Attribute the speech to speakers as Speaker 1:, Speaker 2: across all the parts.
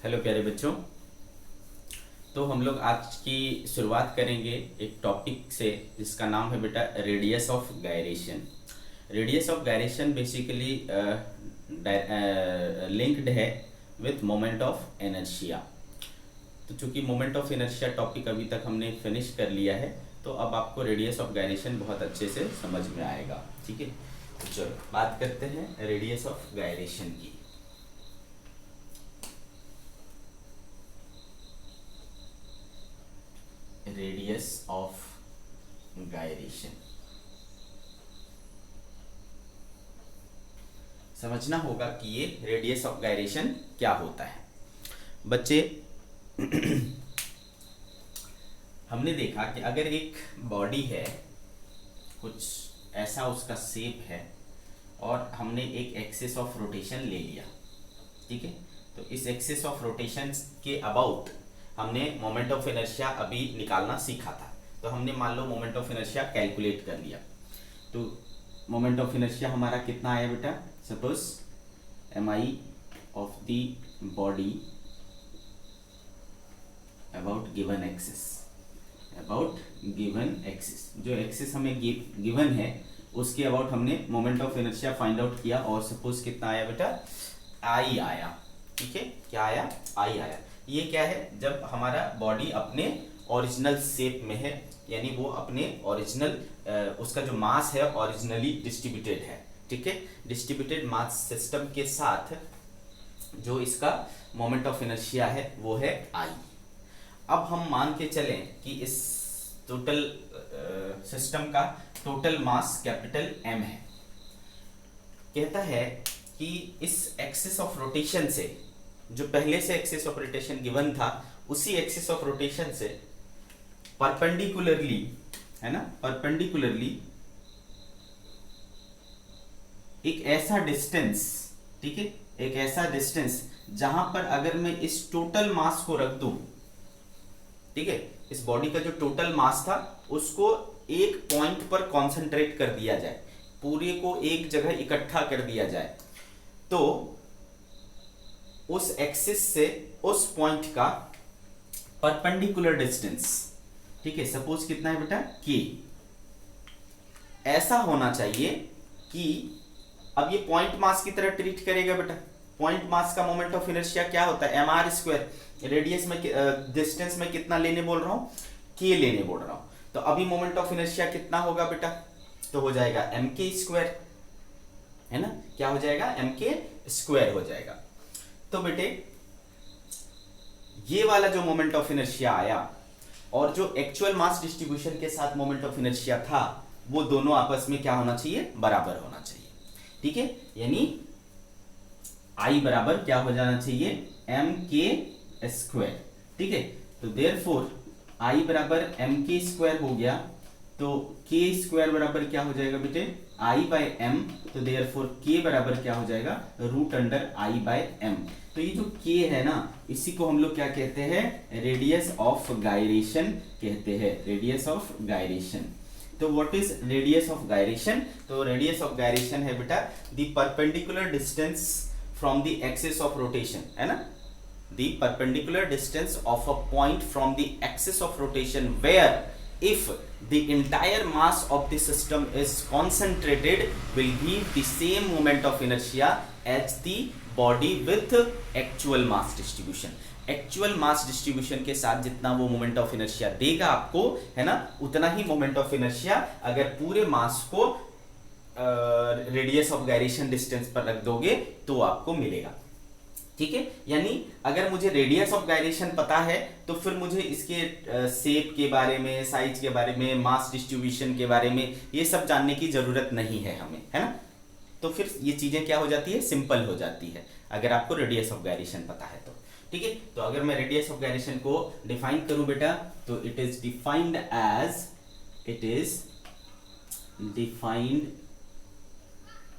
Speaker 1: Hello प्यारे बच्चों। तो हम लोग आज की शुरुआत करेंगे एक टॉपिक से जिसका नाम है बेटा radius of gyration. Radius of gyration basically linked है विथ मोमेंट ऑफ इनर्शिया। तो चूंकि मोमेंट ऑफ इनर्शिया टॉपिक अभी तक हमने फिनिश कर लिया है, तो अब आपको रेडियस ऑफ गायरेशन बहुत अच्छे से समझ में आएगा। ठीक है, तो चलो बात करते हैं रेडियस ऑफ गायरेशन की। रेडियस ऑफ गायरेशन समझना होगा कि ये रेडियस ऑफ गायरेशन क्या होता है। बच्चे हमने देखा कि अगर एक बॉडी है, कुछ ऐसा उसका शेप है और हमने एक एक्सिस ऑफ रोटेशन ले लिया, ठीक है, तो इस एक्सिस ऑफ रोटेशन के अबाउट हमने मोमेंट ऑफ इनर्शिया अभी निकालना सीखा था। तो हमने मान लो मोमेंट ऑफ इनर्शिया कैलकुलेट कर लिया। तो मोमेंट ऑफ इनर्शिया हमारा कितना आया बेटा? Suppose M I of the body about given axis, about given axis, जो एक्सिस हमें गिवन है उसके अबाउट हमने moment of inertia find out किया। और सपोज कितना आया बेटा? आई आया। ठीक है, क्या आया? आई आया। ये क्या है? जब हमारा बॉडी अपने ओरिजिनल शेप में है, यानी वो अपने ओरिजिनल उसका जो मास है ओरिजिनली डिस्ट्रीब्यूटेड है। ठीक है, डिस्ट्रीब्यूटेड मास सिस्टम के साथ जो इसका मोमेंट ऑफ इनर्शिया है वो है आई। अब हम मान के चलें कि इस टोटल सिस्टम का टोटल मास कैपिटल एम है। कहता है कि इस एक्सिस ऑफ रोटेशन से, जो पहले से एक्सिस ऑफ रोटेशन गिवन था, उसी एक्सिस ऑफ रोटेशन से परपेंडिकुलरली, है ना, परपेंडिकुलरली एक ऐसा डिस्टेंस, ठीक है, एक ऐसा डिस्टेंस जहां पर अगर मैं इस टोटल मास को रख दूं, ठीक है, इस बॉडी का जो टोटल मास था उसको एक पॉइंट पर कॉन्सेंट्रेट कर दिया जाए, पूरे को एक जगह इकट्ठा कर दिया जाए, तो उस एक्सिस से उस पॉइंट का परपेंडिकुलर डिस्टेंस, ठीक है, सपोज कितना है बेटा? के। ऐसा होना चाहिए कि अब ये पॉइंट मास की तरह ट्रीट करेगा बेटा। पॉइंट मास का मोमेंट ऑफ इनर्शिया क्या होता है? M R square. रेडियस में डिस्टेंस में कितना लेने बोल रहा हूं? के लेने बोल रहा हूं। तो अभी मोमेंट ऑफ इनर्शिया कितना होगा बेटा? तो हो जाएगा एम के स्क्वायर, है ना, क्या हो जाएगा? एम के स्क्वायर हो जाएगा। तो बेटे ये वाला जो मोमेंट ऑफ इनर्शिया आया और जो एक्चुअल मास डिस्ट्रीब्यूशन के साथ मोमेंट ऑफ इनर्शिया था, वो दोनों आपस में क्या होना चाहिए? बराबर होना चाहिए। ठीक है, यानी I बराबर क्या हो जाना चाहिए? एम के स्क्वायर। ठीक है, तो देयरफॉर I बराबर एम के स्क्वायर हो गया, तो के स्क्वायर बराबर क्या हो जाएगा बेटे? I by M. तो देयरफॉर के बराबर क्या हो जाएगा? Root under I by M. तो ये जो के है ना, इसी को हम लोग क्या कहते हैं? रेडियस ऑफ गायरेशन कहते हैं, रेडियस ऑफ गायरेशन। तो what is radius of gyration? तो रेडियस ऑफ गायरेशन है बेटा the perpendicular distance from the axis of rotation, है ना, the perpendicular distance of a point from the axis of rotation where if the entire mass of the system is concentrated will give the same moment of inertia as the body with actual mass distribution। Actual mass distribution के साथ जितना वो moment of inertia देगा आपको, है ना, उतना ही moment of inertia अगर पूरे मास को रेडियस ऑफ गायरेशन डिस्टेंस पर रख दोगे तो आपको मिलेगा। ठीक है, यानी अगर मुझे रेडियस ऑफ गायरेशन पता है तो फिर मुझे इसके शेप के बारे में, साइज के बारे में, मास डिस्ट्रीब्यूशन के बारे में ये सब जानने की जरूरत नहीं है हमें, है ना। तो फिर ये चीजें क्या हो जाती है? सिंपल हो जाती है अगर आपको रेडियस ऑफ गायरेशन पता है तो। ठीक है, तो अगर मैं रेडियस ऑफ गायरेशन को डिफाइन करूं बेटा, तो it is defined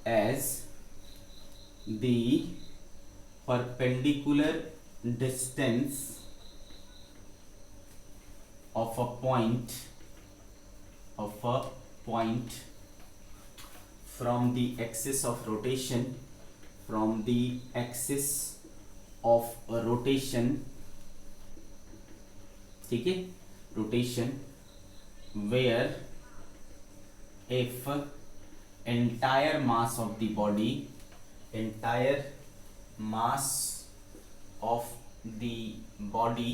Speaker 1: as the perpendicular distance of a point from the axis of rotation, from the axis of rotation, ठीक है, rotation where if entire mass of the body, entire mass of the body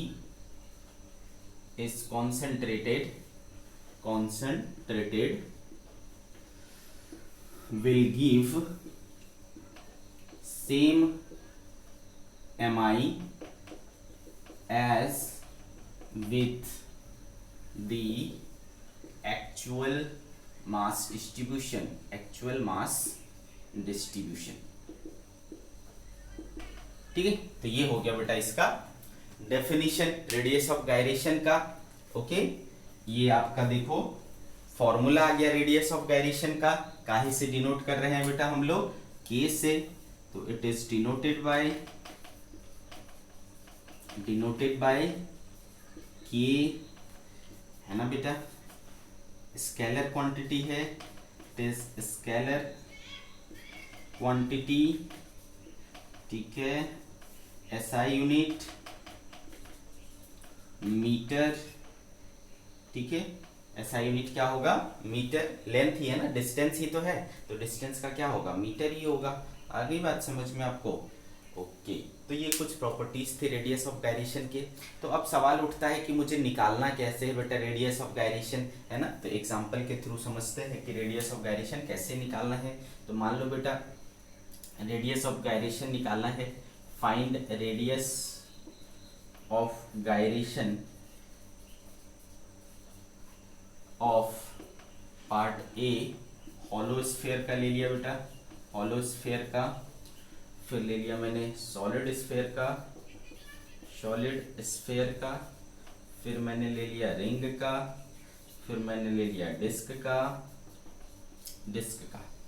Speaker 1: is concentrated will give same mi as with the actual mass distribution, ठीक है। तो ये हो गया बेटा इसका डेफिनेशन रेडियस ऑफ गायरेशन का। ओके, ये आपका देखो फॉर्मूला आ गया रेडियस ऑफ गायरेशन का। काहे से डिनोट कर रहे हैं बेटा हम लोग? के से। तो इट इज डिनोटेड बाय के, है ना बेटा, स्केलर क्वांटिटी है, इट इज स्केलर क्वांटिटी, ठीक है, एसआई यूनिट मीटर, ठीक है। एसआई यूनिट क्या होगा? मीटर। लेंथ ही है ना, डिस्टेंस ही तो है, तो डिस्टेंस का क्या होगा? मीटर ही होगा। आ गई बात समझ में आपको? ओके, तो ये कुछ प्रॉपर्टीज थे रेडियस ऑफ गायरेशन के। तो अब सवाल उठता है कि मुझे निकालना कैसे है बेटा रेडियस ऑफ गायरेशन, है ना। तो एग्जांपल के थ्रू समझते हैं कि रेडियस ऑफ गायरेशन कैसे निकालना है। तो मान लो बेटा रेडियस ऑफ गायरेशन निकालना है। Find radius of gyration of part A, hollow sphere का ले लिया बेटा, हॉलो स्फीयर का, फिर ले लिया मैंने सॉलिड स्फीयर का, फिर मैंने ले लिया रिंग का, फिर मैंने ले लिया डिस्क का,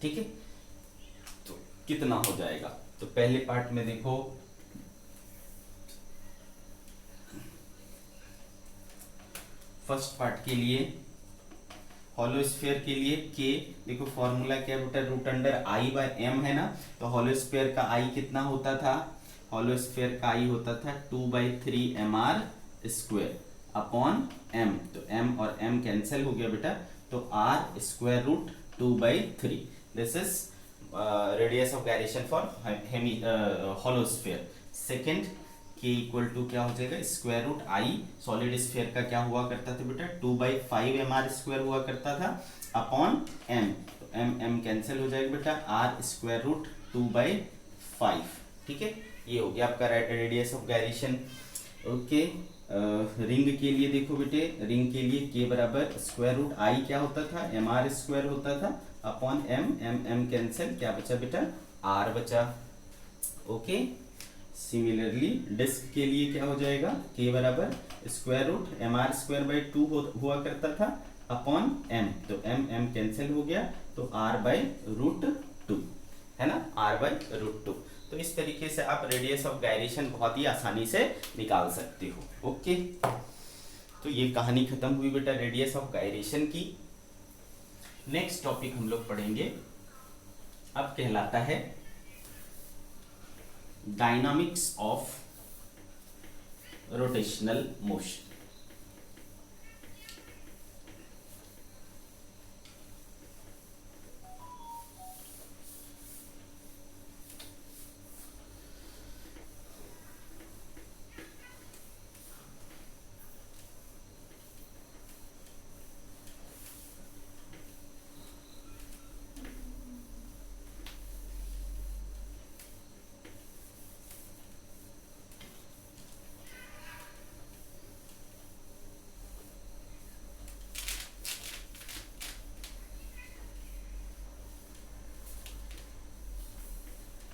Speaker 1: ठीक है। तो कितना हो जाएगा? तो पहले पार्ट में देखो, फर्स्ट पार्ट के लिए हॉलो स्फीयर के लिए के, देखो फॉर्मूला क्या है बेटा, रूट अंडर आई बाय एम है ना। तो हॉलो स्फीयर का आई कितना होता था? हॉलो स्फीयर का आई होता था 2/3 mr स्क्वायर अपॉन एम। तो एम और एम कैंसिल हो गया बेटा, तो r square root 2/3। This is radius of gyration for hollow sphere. Second K equal to क्या हो जाएगा? Square root I, solid sphere का क्या हुआ करता था बेटा? 2/5 mr स्क्वायर हुआ करता था अपॉन एम। तो एम एम कैंसिल हो जाएगा बेटा, r स्क्वायर रूट 2/5, ठीक है। ये हो गया आपका radius of gyration. Okay, ring के लिए देखो बेटे, रिंग के लिए के बराबर स्क्वायर रूट आई क्या होता था? mr स्क्वायर होता था upon M, M M cancel, क्या बचा बेटा? r बचा। ओके, सिमिलरली डिस्क के लिए क्या हो जाएगा? के बराबर square root mr square by 2 हुआ करता था अपॉन एम। तो एम एम कैंसिल हो गया, तो r बाई रूट 2, है ना, r बाई रूट 2। तो इस तरीके से आप रेडियस ऑफ गायरेशन बहुत ही आसानी से निकाल सकते हो। ओके, तो ये कहानी खत्म हुई बेटा रेडियस ऑफ गायरेशन की। नेक्स्ट टॉपिक हम लोग पढ़ेंगे, अब कहलाता है डायनामिक्स ऑफ रोटेशनल मोशन।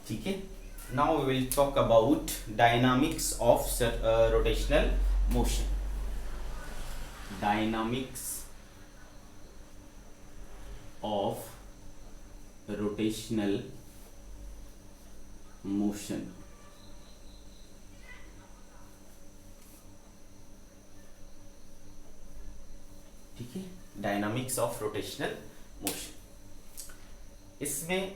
Speaker 1: ठीक है, now we will talk about dynamics of rotational motion. Dynamics of rotational motion. ठीक है, डायनामिक्स ऑफ रोटेशनल मोशन। इसमें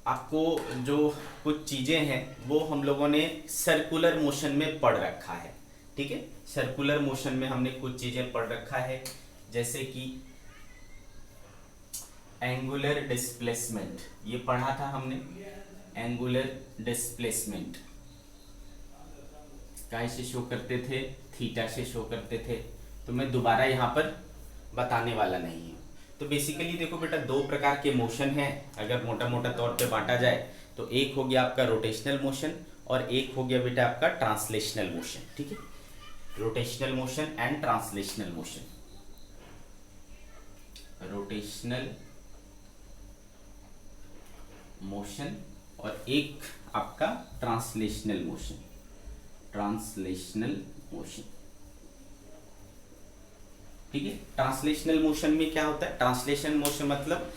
Speaker 1: आपको जो कुछ चीजें हैं वो हम लोगों ने सर्कुलर मोशन में पढ़ रखा है, ठीक है। सर्कुलर मोशन में हमने कुछ चीजें पढ़ रखा है, जैसे कि एंगुलर डिस्प्लेसमेंट, ये पढ़ा था हमने। एंगुलर डिस्प्लेसमेंट काय से शो करते थे, थीटा से शो करते थे, तो मैं दोबारा यहाँ पर बताने वाला नहीं हूँ। तो बेसिकली देखो बेटा, दो प्रकार के मोशन हैं, अगर मोटा मोटा तौर पे बांटा जाए तो एक हो गया आपका रोटेशनल मोशन और एक हो गया बेटा आपका ट्रांसलेशनल मोशन, ठीक है। Rotational motion and translational motion, rotational motion और एक आपका ट्रांसलेशनल मोशन, ट्रांसलेशनल मोशन, ठीक है। ट्रांसलेशनल मोशन में क्या होता है, ट्रांसलेशन मोशन मतलब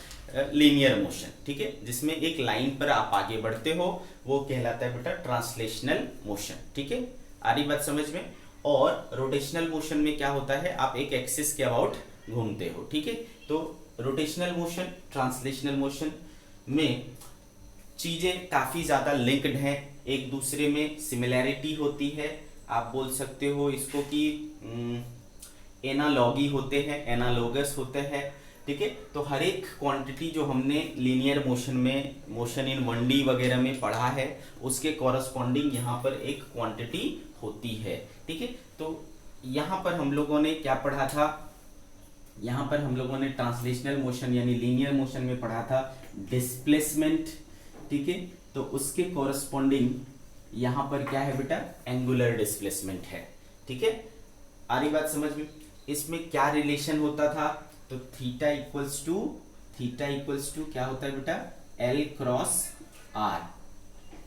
Speaker 1: लीनियर मोशन, ठीक है, जिसमें एक लाइन पर आप आगे बढ़ते हो, वो कहलाता है बेटा ट्रांसलेशनल मोशन, ठीक है। आ रही बात समझ में। और रोटेशनल मोशन में क्या होता है, आप एक एक्सिस के अबाउट घूमते हो, ठीक है। तो रोटेशनल मोशन, ट्रांसलेशनल मोशन में चीजें काफी ज्यादा लिंक्ड हैं, एक दूसरे में सिमिलैरिटी होती है। आप बोल सकते हो इसको कि एनालॉगी होते हैं, एनालोगस होते हैं, ठीक है। तो हर एक क्वांटिटी जो हमने लीनियर मोशन में, मोशन इन 1D वगैरह में पढ़ा है, उसके कॉरस्पॉन्डिंग यहाँ पर एक क्वांटिटी होती है, ठीक है। तो यहाँ पर हम लोगों ने क्या पढ़ा था, यहाँ पर हम लोगों ने ट्रांसलेशनल मोशन यानी लीनियर मोशन में पढ़ा था डिस्प्लेसमेंट, ठीक है। तो उसके कॉरस्पॉन्डिंग यहाँ पर क्या है बेटा, एंगुलर डिस्प्लेसमेंट है, ठीक है। आ रही बात समझ में। इसमें क्या रिलेशन होता था, तो थीटा इक्वल्स टू क्या होता है बेटा, एल क्रॉस आर,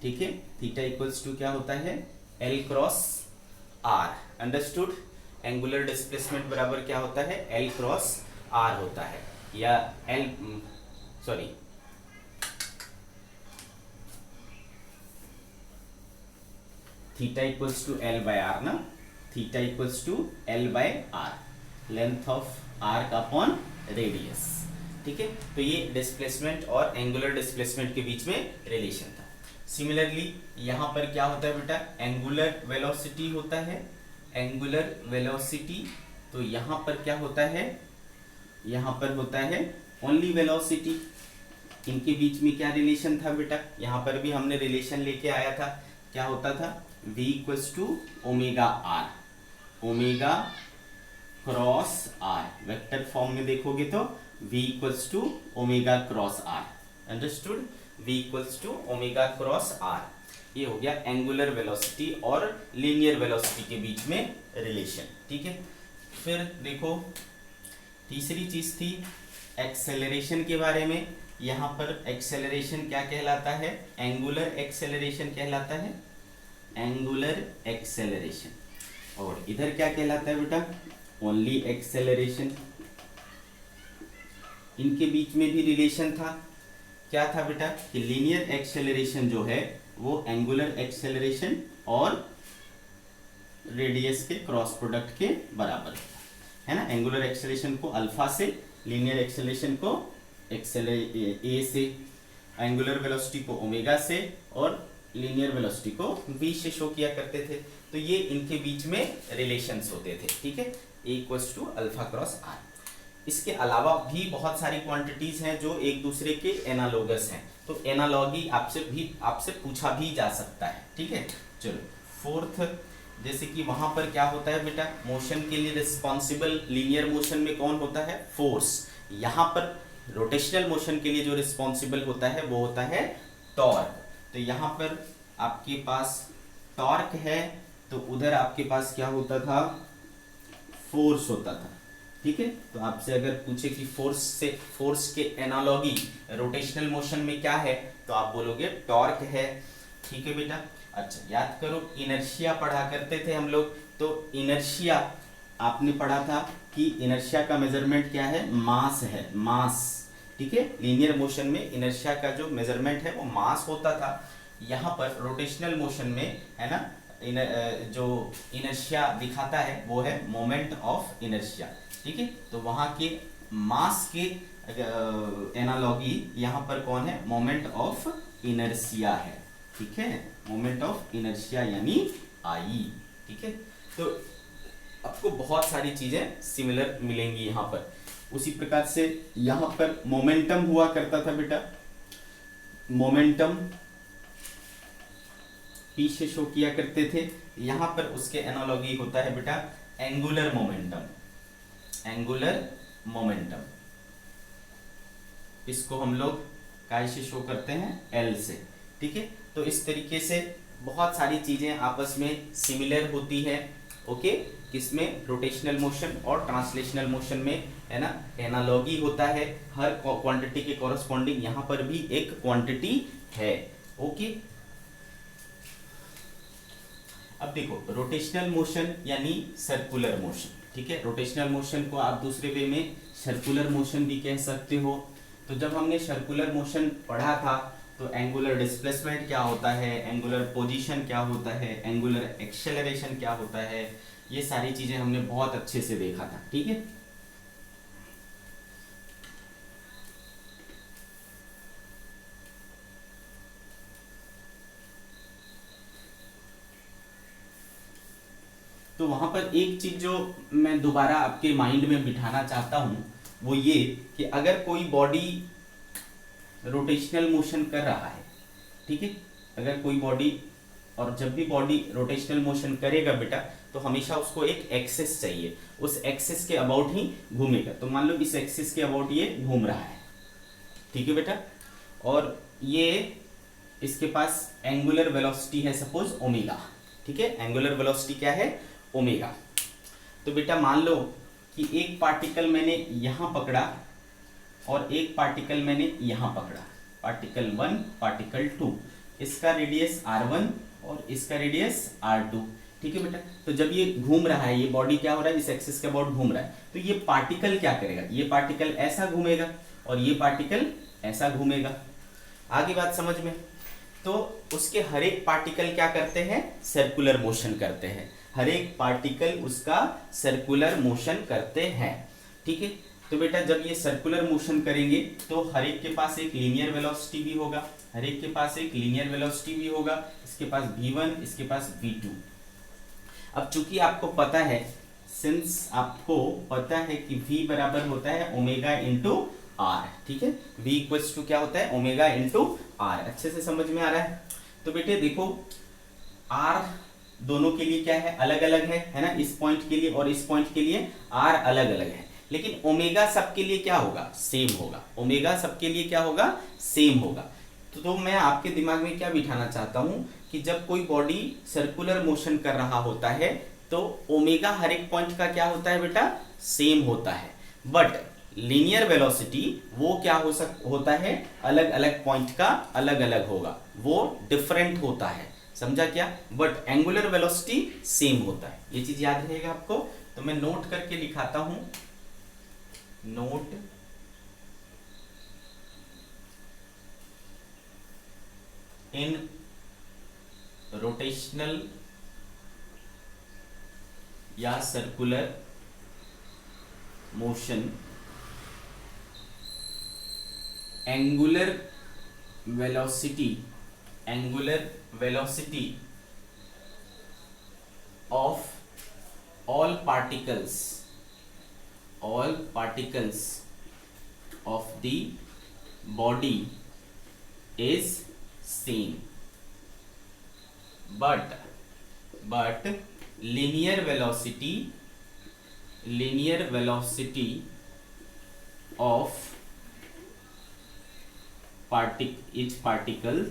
Speaker 1: ठीक है। थीटा इक्वल्स टू क्या होता है, L cross R, understood. Angular displacement बराबर क्या होता है, एल क्रॉस आर होता है, या L sorry theta equals to L by R ना, theta equals to L by R, length of arc upon radius, ठीक है। तो ये डिस्प्लेसमेंट और एंगुलर डिस्प्लेसमेंट के बीच में रिलेशन था। सिमिलरली यहाँ पर क्या होता है बेटा, एंगुलर वेलोसिटी होता है, एंगुलर वेलोसिटी। तो यहाँ पर क्या होता है, यहाँ पर होता है ओनली वेलोसिटी। इनके बीच में क्या रिलेशन था बेटा, यहाँ पर भी हमने रिलेशन लेके आया था, क्या होता था, v equals to omega R, omega cross R, vector form में देखोगे तो v equals to omega cross R, understood. v equals to omega cross R, ये हो गया एंगुलर वेलोसिटी और लीनियर वेलोसिटी के बीच में रिलेशन, ठीक है। फिर देखो तीसरी चीज थी एक्सेलरेशन के बारे में। यहाँ पर एक्सेलरेशन क्या कहलाता है, एंगुलर एक्सेलरेशन कहलाता है, एंगुलर एक्सेलरेशन। और इधर क्या कहलाता है बेटा, ओनली एक्सेलरेशन। इनके बीच में भी रिलेशन था, क्या था बेटा, कि लीनियर एक्सेलरेशन जो है वो एंगुलर एक्सेलरेशन और रेडियस के क्रॉस प्रोडक्ट के बराबर है ना। एंगुलर एक्सेलरेशन को अल्फा से, लीनियर एक्सेलरेशन को ए से, एंगुलर वेलोसिटी को ओमेगा से और लीनियर वेलोसिटी को v से शो किया करते थे। तो ये इनके बीच में रिलेशंस होते थे, ठीक है, a equals to alpha cross r। इसके अलावा भी बहुत सारी क्वांटिटीज हैं जो एक दूसरे के एनालोगस हैं, तो एनालॉगी आपसे पूछा भी जा सकता है, ठीक है। चलो फोर्थ, जैसे कि वहां पर क्या होता है बेटा, मोशन के लिए रिस्पॉन्सिबल लीनियर मोशन में कौन होता है, फोर्स। यहाँ पर रोटेशनल मोशन के लिए जो रिस्पॉन्सिबल होता है वो होता है टॉर्क। तो यहाँ पर आपके पास टॉर्क है, तो उधर आपके पास क्या होता था, फोर्स होता था, ठीक है। तो आपसे अगर पूछे कि फोर्स के एनालॉगी रोटेशनल मोशन में क्या है, तो आप बोलोगे टॉर्क है, ठीक है बेटा। अच्छा याद करो, इनर्शिया पढ़ा करते थे हम लोग, तो इनर्शिया आपने पढ़ा था कि इनर्शिया का मेजरमेंट क्या है, मास है, मास, ठीक है। लीनियर मोशन में इनर्शिया का जो मेजरमेंट है वो मास होता था। यहाँ पर रोटेशनल मोशन में है ना, जो इनर्शिया दिखाता है वो है मोमेंट ऑफ इनर्शिया, ठीक है। तो वहाँ के मास के एनालॉगी यहाँ पर कौन है, मोमेंट ऑफ इनर्शिया है, ठीक है, मोमेंट ऑफ इनर्शिया यानी आई, ठीक है। तो आपको बहुत सारी चीजें सिमिलर मिलेंगी यहाँ पर। उसी प्रकार से यहाँ पर मोमेंटम हुआ करता था बेटा, मोमेंटम पी से शो किया करते थे। यहाँ पर उसके एनालॉगी होता है बेटा एंगुलर मोमेंटम, एंगुलर मोमेंटम, इसको हम लोग काय से शो करते हैं, एल से, ठीक है। तो इस तरीके से बहुत सारी चीजें आपस में सिमिलर होती है, ओके। किसमें, रोटेशनल मोशन और ट्रांसलेशनल मोशन में, है ना, एनालॉगी होता है। हर क्वांटिटी के कॉरस्पॉन्डिंग यहाँ पर भी एक क्वांटिटी है, ओके। अब देखो रोटेशनल मोशन यानी सर्कुलर मोशन, ठीक है। रोटेशनल मोशन को आप दूसरे वे में सर्कुलर मोशन भी कह सकते हो। तो जब हमने सर्कुलर मोशन पढ़ा था तो एंगुलर डिस्प्लेसमेंट क्या होता है, एंगुलर पोजीशन क्या होता है, एंगुलर एक्सेलरेशन क्या होता है, ये सारी चीजें हमने बहुत अच्छे से देखा था, ठीक है। तो वहां पर एक चीज जो मैं दोबारा आपके माइंड में बिठाना चाहता हूं वो ये कि अगर कोई बॉडी रोटेशनल मोशन कर रहा है, ठीक है, अगर कोई बॉडी, और जब भी बॉडी रोटेशनल मोशन करेगा बेटा तो हमेशा उसको एक एक्सिस चाहिए, उस एक्सिस के अबाउट ही घूमेगा। तो मान लो इस एक्सिस के अबाउट ये घूम रहा है, ठीक है बेटा, और ये इसके पास एंगुलर वेलोसिटी है सपोज ओमेगा, ठीक है। एंगुलर वेलोसिटी क्या है, ओमेगा। तो बेटा मान लो कि एक पार्टिकल मैंने यहां पकड़ा और एक पार्टिकल मैंने यहां पकड़ा, पार्टिकल 1 पार्टिकल 2, इसका रेडियस r1 और इसका रेडियस r2, ठीक है बेटा। तो जब ये घूम रहा है, ये बॉडी क्या हो रहा है, इस एक्सिस के अबाउट घूम रहा है, तो ये पार्टिकल क्या करेगा, ये पार्टिकल ऐसा घूमेगा और ये पार्टिकल ऐसा घूमेगा। आगे बात समझ में। तो उसके हर एक पार्टिकल क्या करते हैं, सर्कुलर मोशन करते हैं, हर एक पार्टिकल उसका सर्कुलर मोशन करते हैं, ठीक है। तो बेटा जब ये सर्कुलर मोशन करेंगे तो हर एक के पास एक लीनियर वेलोसिटी भी होगा, हर एक के पास एक लीनियर वेलोसिटी भी होगा, इसके पास v1, इसके पास v2। अब चूंकि आपको पता है, सिंस आपको पता है कि v बराबर होता है ओमेगा इंटू आर, ठीक है, v इक्वल्स टू क्या होता है, ओमेगा इंटू आर। अच्छे से समझ में आ रहा है। तो बेटे देखो r दोनों के लिए क्या है, अलग अलग है ना, इस पॉइंट के लिए और इस पॉइंट के लिए r अलग अलग है, लेकिन ओमेगा सबके लिए क्या होगा, सेम होगा, ओमेगा सबके लिए क्या होगा, सेम होगा। तो मैं आपके दिमाग में क्या बिठाना चाहता हूं कि जब कोई बॉडी सर्कुलर मोशन कर रहा होता है तो ओमेगा हर एक पॉइंट का क्या होता है बेटा, सेम होता है, बट लीनियर वेलोसिटी वो क्या होता है, अलग अलग पॉइंट का अलग अलग होगा, वो डिफरेंट होता है, समझा क्या। बट एंगुलर वेलोसिटी सेम होता है, ये चीज याद रहेगा आपको। तो मैं नोट करके लिखाता हूं, नोट इन रोटेशनल या circular motion angular velocity of all particles of the body is same, but linear velocity of each particle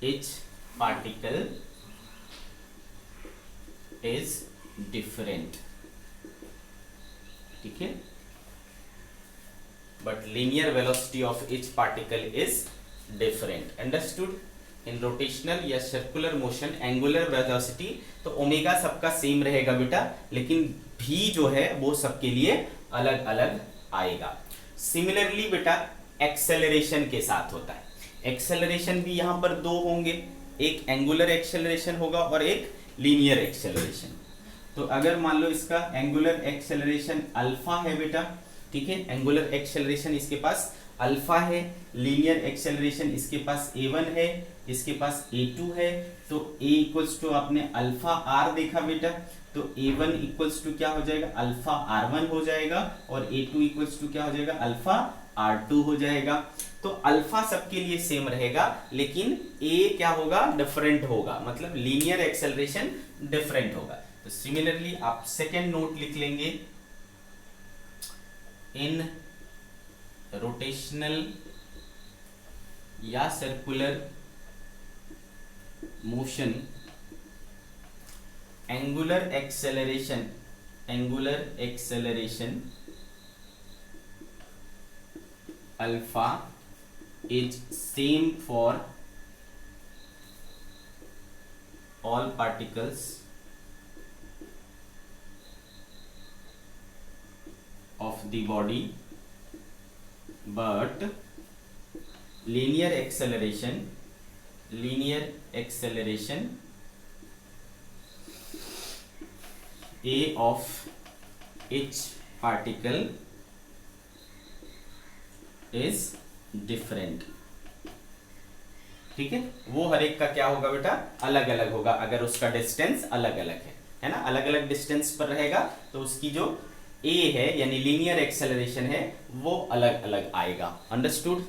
Speaker 1: is different, ठीक है, but linear velocity of each particle is different, understood। In rotational या circular motion angular velocity तो omega सबका same रहेगा बेटा, लेकिन भी जो है वो सबके लिए अलग अलग आएगा। सिमिलरली बेटा एक्सेलरेशन के साथ होता है, एक्सेलरेशन भी यहाँ पर दो होंगे, एक एंगुलर एक्सेलरेशन होगा और एक लीनियर एक्सेलरेशन। तो अगर मान लो इसका एंगुलर एक्सेलरेशन अल्फा है बेटा, ठीक है, एंगुलर एक्सेलरेशन इसके पास अल्फा है, लीनियर एक्सेलरेशन इसके पास a1 है, इसके पास a2 है, तो a इक्वल्स टू आपने अल्फा r देखा बेटा, तो a1 इक्वल्स टू क्या हो जाएगा, अल्फा r1 हो जाएगा, और a2 इक्वल्स टू क्या हो जाएगा, अल्फा r2 हो जाएगा। तो अल्फा सबके लिए सेम रहेगा, लेकिन a क्या होगा, डिफरेंट होगा, मतलब लीनियर एक्सेलरेशन डिफरेंट होगा। तो सिमिलरली आप सेकेंड नोट लिख लेंगे, इन रोटेशनल या circular motion angular acceleration alpha is same for all particles of the body, but linear acceleration a of each particle is different। ठीक है, वो हर एक का क्या होगा बेटा, अलग अलग होगा, अगर उसका डिस्टेंस अलग अलग है ना, अलग अलग डिस्टेंस पर रहेगा तो उसकी जो a है यानी लीनियर एक्सेलरेशन है वो अलग अलग आएगा। अंडरस्टूड,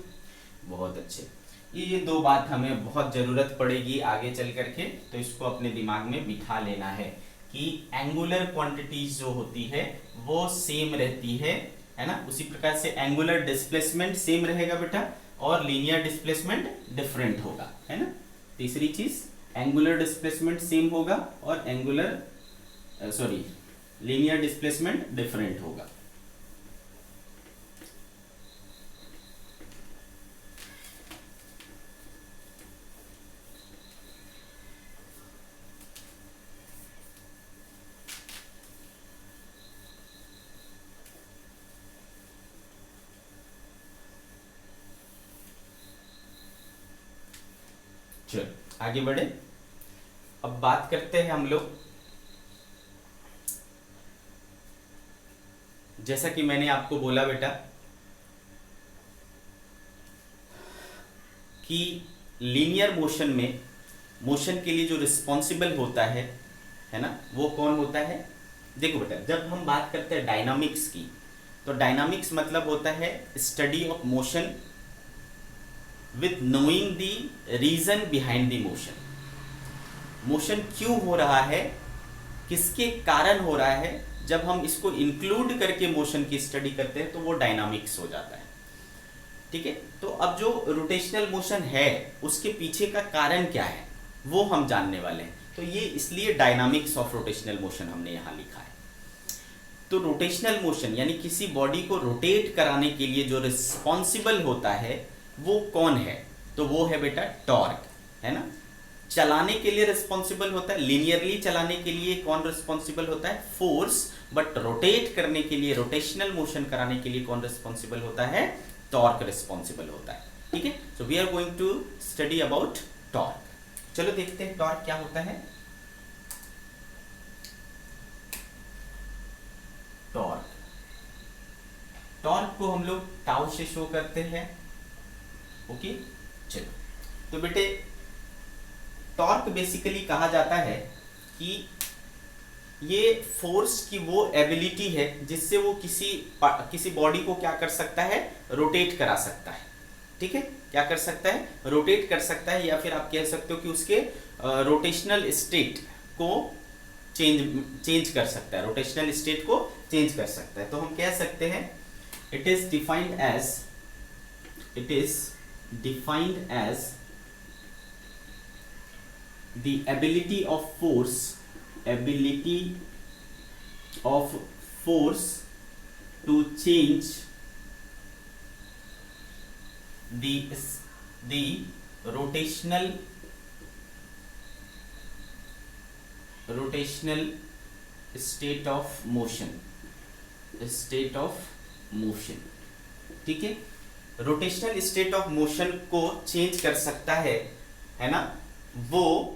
Speaker 1: बहुत अच्छे। ये दो बात हमें बहुत जरूरत पड़ेगी आगे चल करके, तो इसको अपने दिमाग में बिठा लेना है कि एंगुलर क्वांटिटीज जो होती है वो सेम रहती है ना, उसी प्रकार से एंगुलर डिस्प्लेसमेंट सेम रहेगा बेटा, और लीनियर डिस्प्लेसमेंट डिफरेंट होगा, है ना। तीसरी चीज, एंगुलर डिस्प्लेसमेंट सेम होगा और लीनियर डिस्प्लेसमेंट डिफरेंट होगा। चलो आगे बढ़े। अब बात करते हैं हम लोग, जैसा कि मैंने आपको बोला बेटा कि लीनियर मोशन में, मोशन के लिए जो रिस्पॉन्सिबल होता है ना, वो कौन होता है। देखो बेटा, जब हम बात करते हैं डायनामिक्स की, तो डायनामिक्स मतलब होता है study of motion with knowing the reason behind the motion. Motion क्यों हो रहा है, किसके कारण हो रहा है, जब हम इसको इंक्लूड करके मोशन की स्टडी करते हैं तो वो डायनामिक्स हो जाता है। ठीक है, तो अब जो रोटेशनल मोशन है उसके पीछे का कारण क्या है वो हम जानने वाले हैं, तो ये इसलिए डायनामिक्स ऑफ रोटेशनल मोशन हमने यहाँ लिखा है। तो रोटेशनल मोशन यानी किसी बॉडी को रोटेट कराने के लिए जो रिस्पॉन्सिबल होता है वो कौन है, तो वो है बेटा टॉर्क, है ना। चलाने के लिए रिस्पॉन्सिबल होता है, लीनियरली चलाने के लिए कौन रिस्पॉन्सिबल होता है, फोर्स, बट रोटेट करने के लिए, रोटेशनल मोशन कराने के लिए कौन रिस्पॉन्सिबल होता है, टॉर्क रिस्पॉन्सिबल होता है। ठीक है, so we are going to study about torque. चलो देखते हैं टॉर्क क्या होता है। टॉर्क को हम लोग टाउ से शो करते हैं। ओके, चलो तो बेटे टॉर्क बेसिकली कहा जाता है कि ये फोर्स की वो एबिलिटी है जिससे वो किसी बॉडी को क्या कर सकता है, रोटेट करा सकता है। ठीक है, क्या कर सकता है, रोटेट कर सकता है, या फिर आप कह सकते हो कि उसके रोटेशनल स्टेट को चेंज कर सकता है, रोटेशनल स्टेट को चेंज कर सकता है। तो हम कह सकते हैं it is defined as the ability of force to change the rotational state of motion। ठीक है, रोटेशनल स्टेट ऑफ मोशन को चेंज कर सकता है ना, वो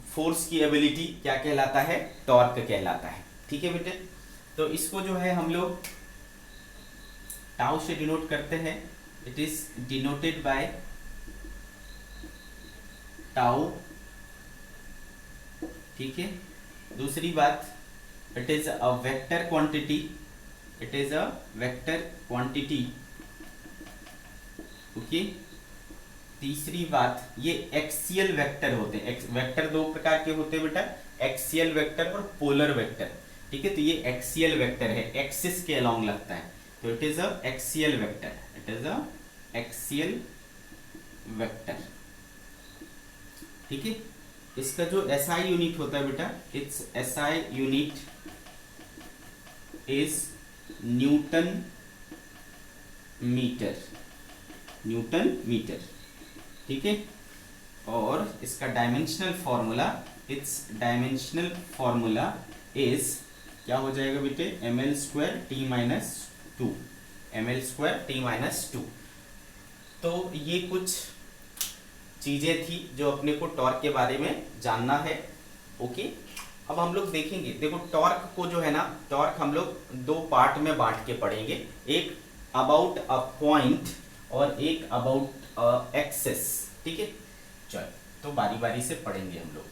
Speaker 1: फोर्स की एबिलिटी क्या कहलाता है, टॉर्क कहलाता है। ठीक है बेटे, तो इसको जो है हम लोग टाउ से डिनोट करते हैं, it is denoted by tau, ठीक है। दूसरी बात, it is a vector quantity, it is a vector quantity, okay. तीसरी बात, ये एक्सियल वेक्टर होते हैं। वेक्टर दो प्रकार के होते हैं बेटा, एक्सियल वेक्टर और पोलर वेक्टर, ठीक है। तो ये एक्सियल वेक्टर है, एक्सिस के अलोंग लगता है, तो it is a axial vector, it is a axial vector, ठीक है। इसका जो एसआई यूनिट होता है बेटा, it's SI unit is newton metre, newton metre, ठीक है। और इसका dimensional formula, it's dimensional formula is क्या हो जाएगा बेटे, ml²t-2, ml²t-2। तो ये कुछ चीजें थी जो अपने को टॉर्क के बारे में जानना है, ओके। अब हम लोग देखेंगे, देखो टॉर्क को जो है ना, टॉर्क हम लोग दो पार्ट में बांट के पढ़ेंगे, एक अबाउट अ पॉइंट और एक अबाउट एक्सेस, ठीक है। चलो तो बारी बारी से पढ़ेंगे हम लोग।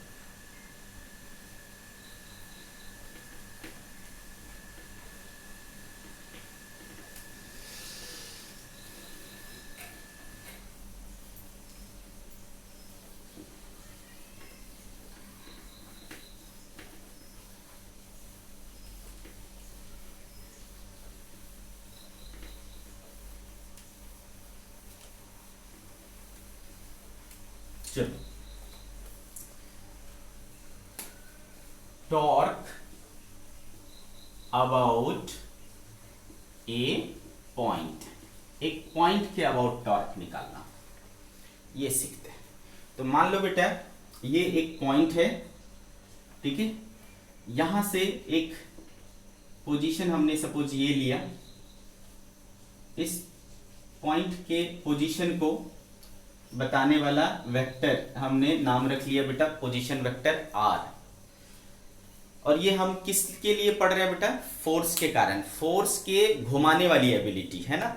Speaker 1: चलो, टॉर्क अबाउट ए पॉइंट, एक पॉइंट के अबाउट टॉर्क निकालना, ये सीखते हैं। तो मान लो बेटा ये एक पॉइंट है, ठीक है। यहां से एक पोजीशन हमने सपोज ये लिया, इस पॉइंट के पोजीशन को बताने वाला वेक्टर हमने नाम रख लिया बेटा पोजीशन वेक्टर आर। और ये हम किसके लिए पढ़ रहे हैं बेटा, फोर्स के कारण, फोर्स के घुमाने वाली एबिलिटी है ना,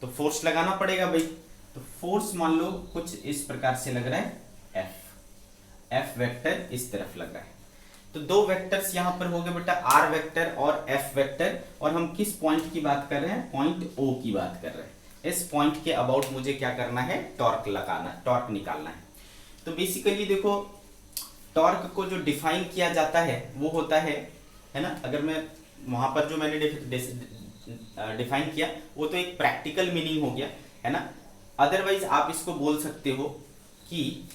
Speaker 1: तो फोर्स लगाना पड़ेगा भाई। तो फोर्स मान लो कुछ इस प्रकार से लग रहा है, एफ वेक्टर इस तरफ लग रहा है। तो दो वेक्टर्स यहां पर हो गए बेटा, आर वेक्टर और एफ वेक्टर। और हम किस पॉइंट की बात कर रहे हैं, पॉइंट ओ की बात कर रहे हैं। इस पॉइंट के अबाउट मुझे क्या करना है, टॉर्क लगाना, टॉर्क निकालना है। तो बेसिकली देखो टॉर्क को जो डिफाइन किया जाता है वो होता है ना, अगर मैं वहां पर जो मैंने डिफाइन किया वो तो एक प्रैक्टिकल मीनिंग हो गया है ना। अदरवाइज आप इसको बोल सकते हो कि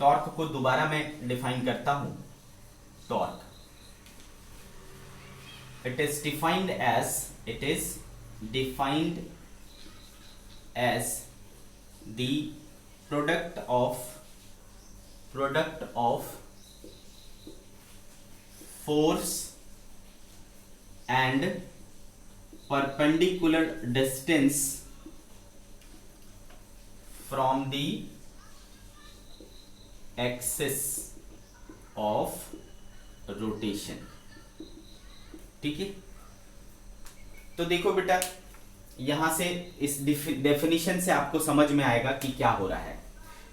Speaker 1: टॉर्क को दोबारा मैं डिफाइन करता हूं, torque it is defined as the product of force and perpendicular distance from the axis of rotation, ठीक है। तो देखो बेटा यहां से इस डेफिनेशन से आपको समझ में आएगा कि क्या हो रहा है।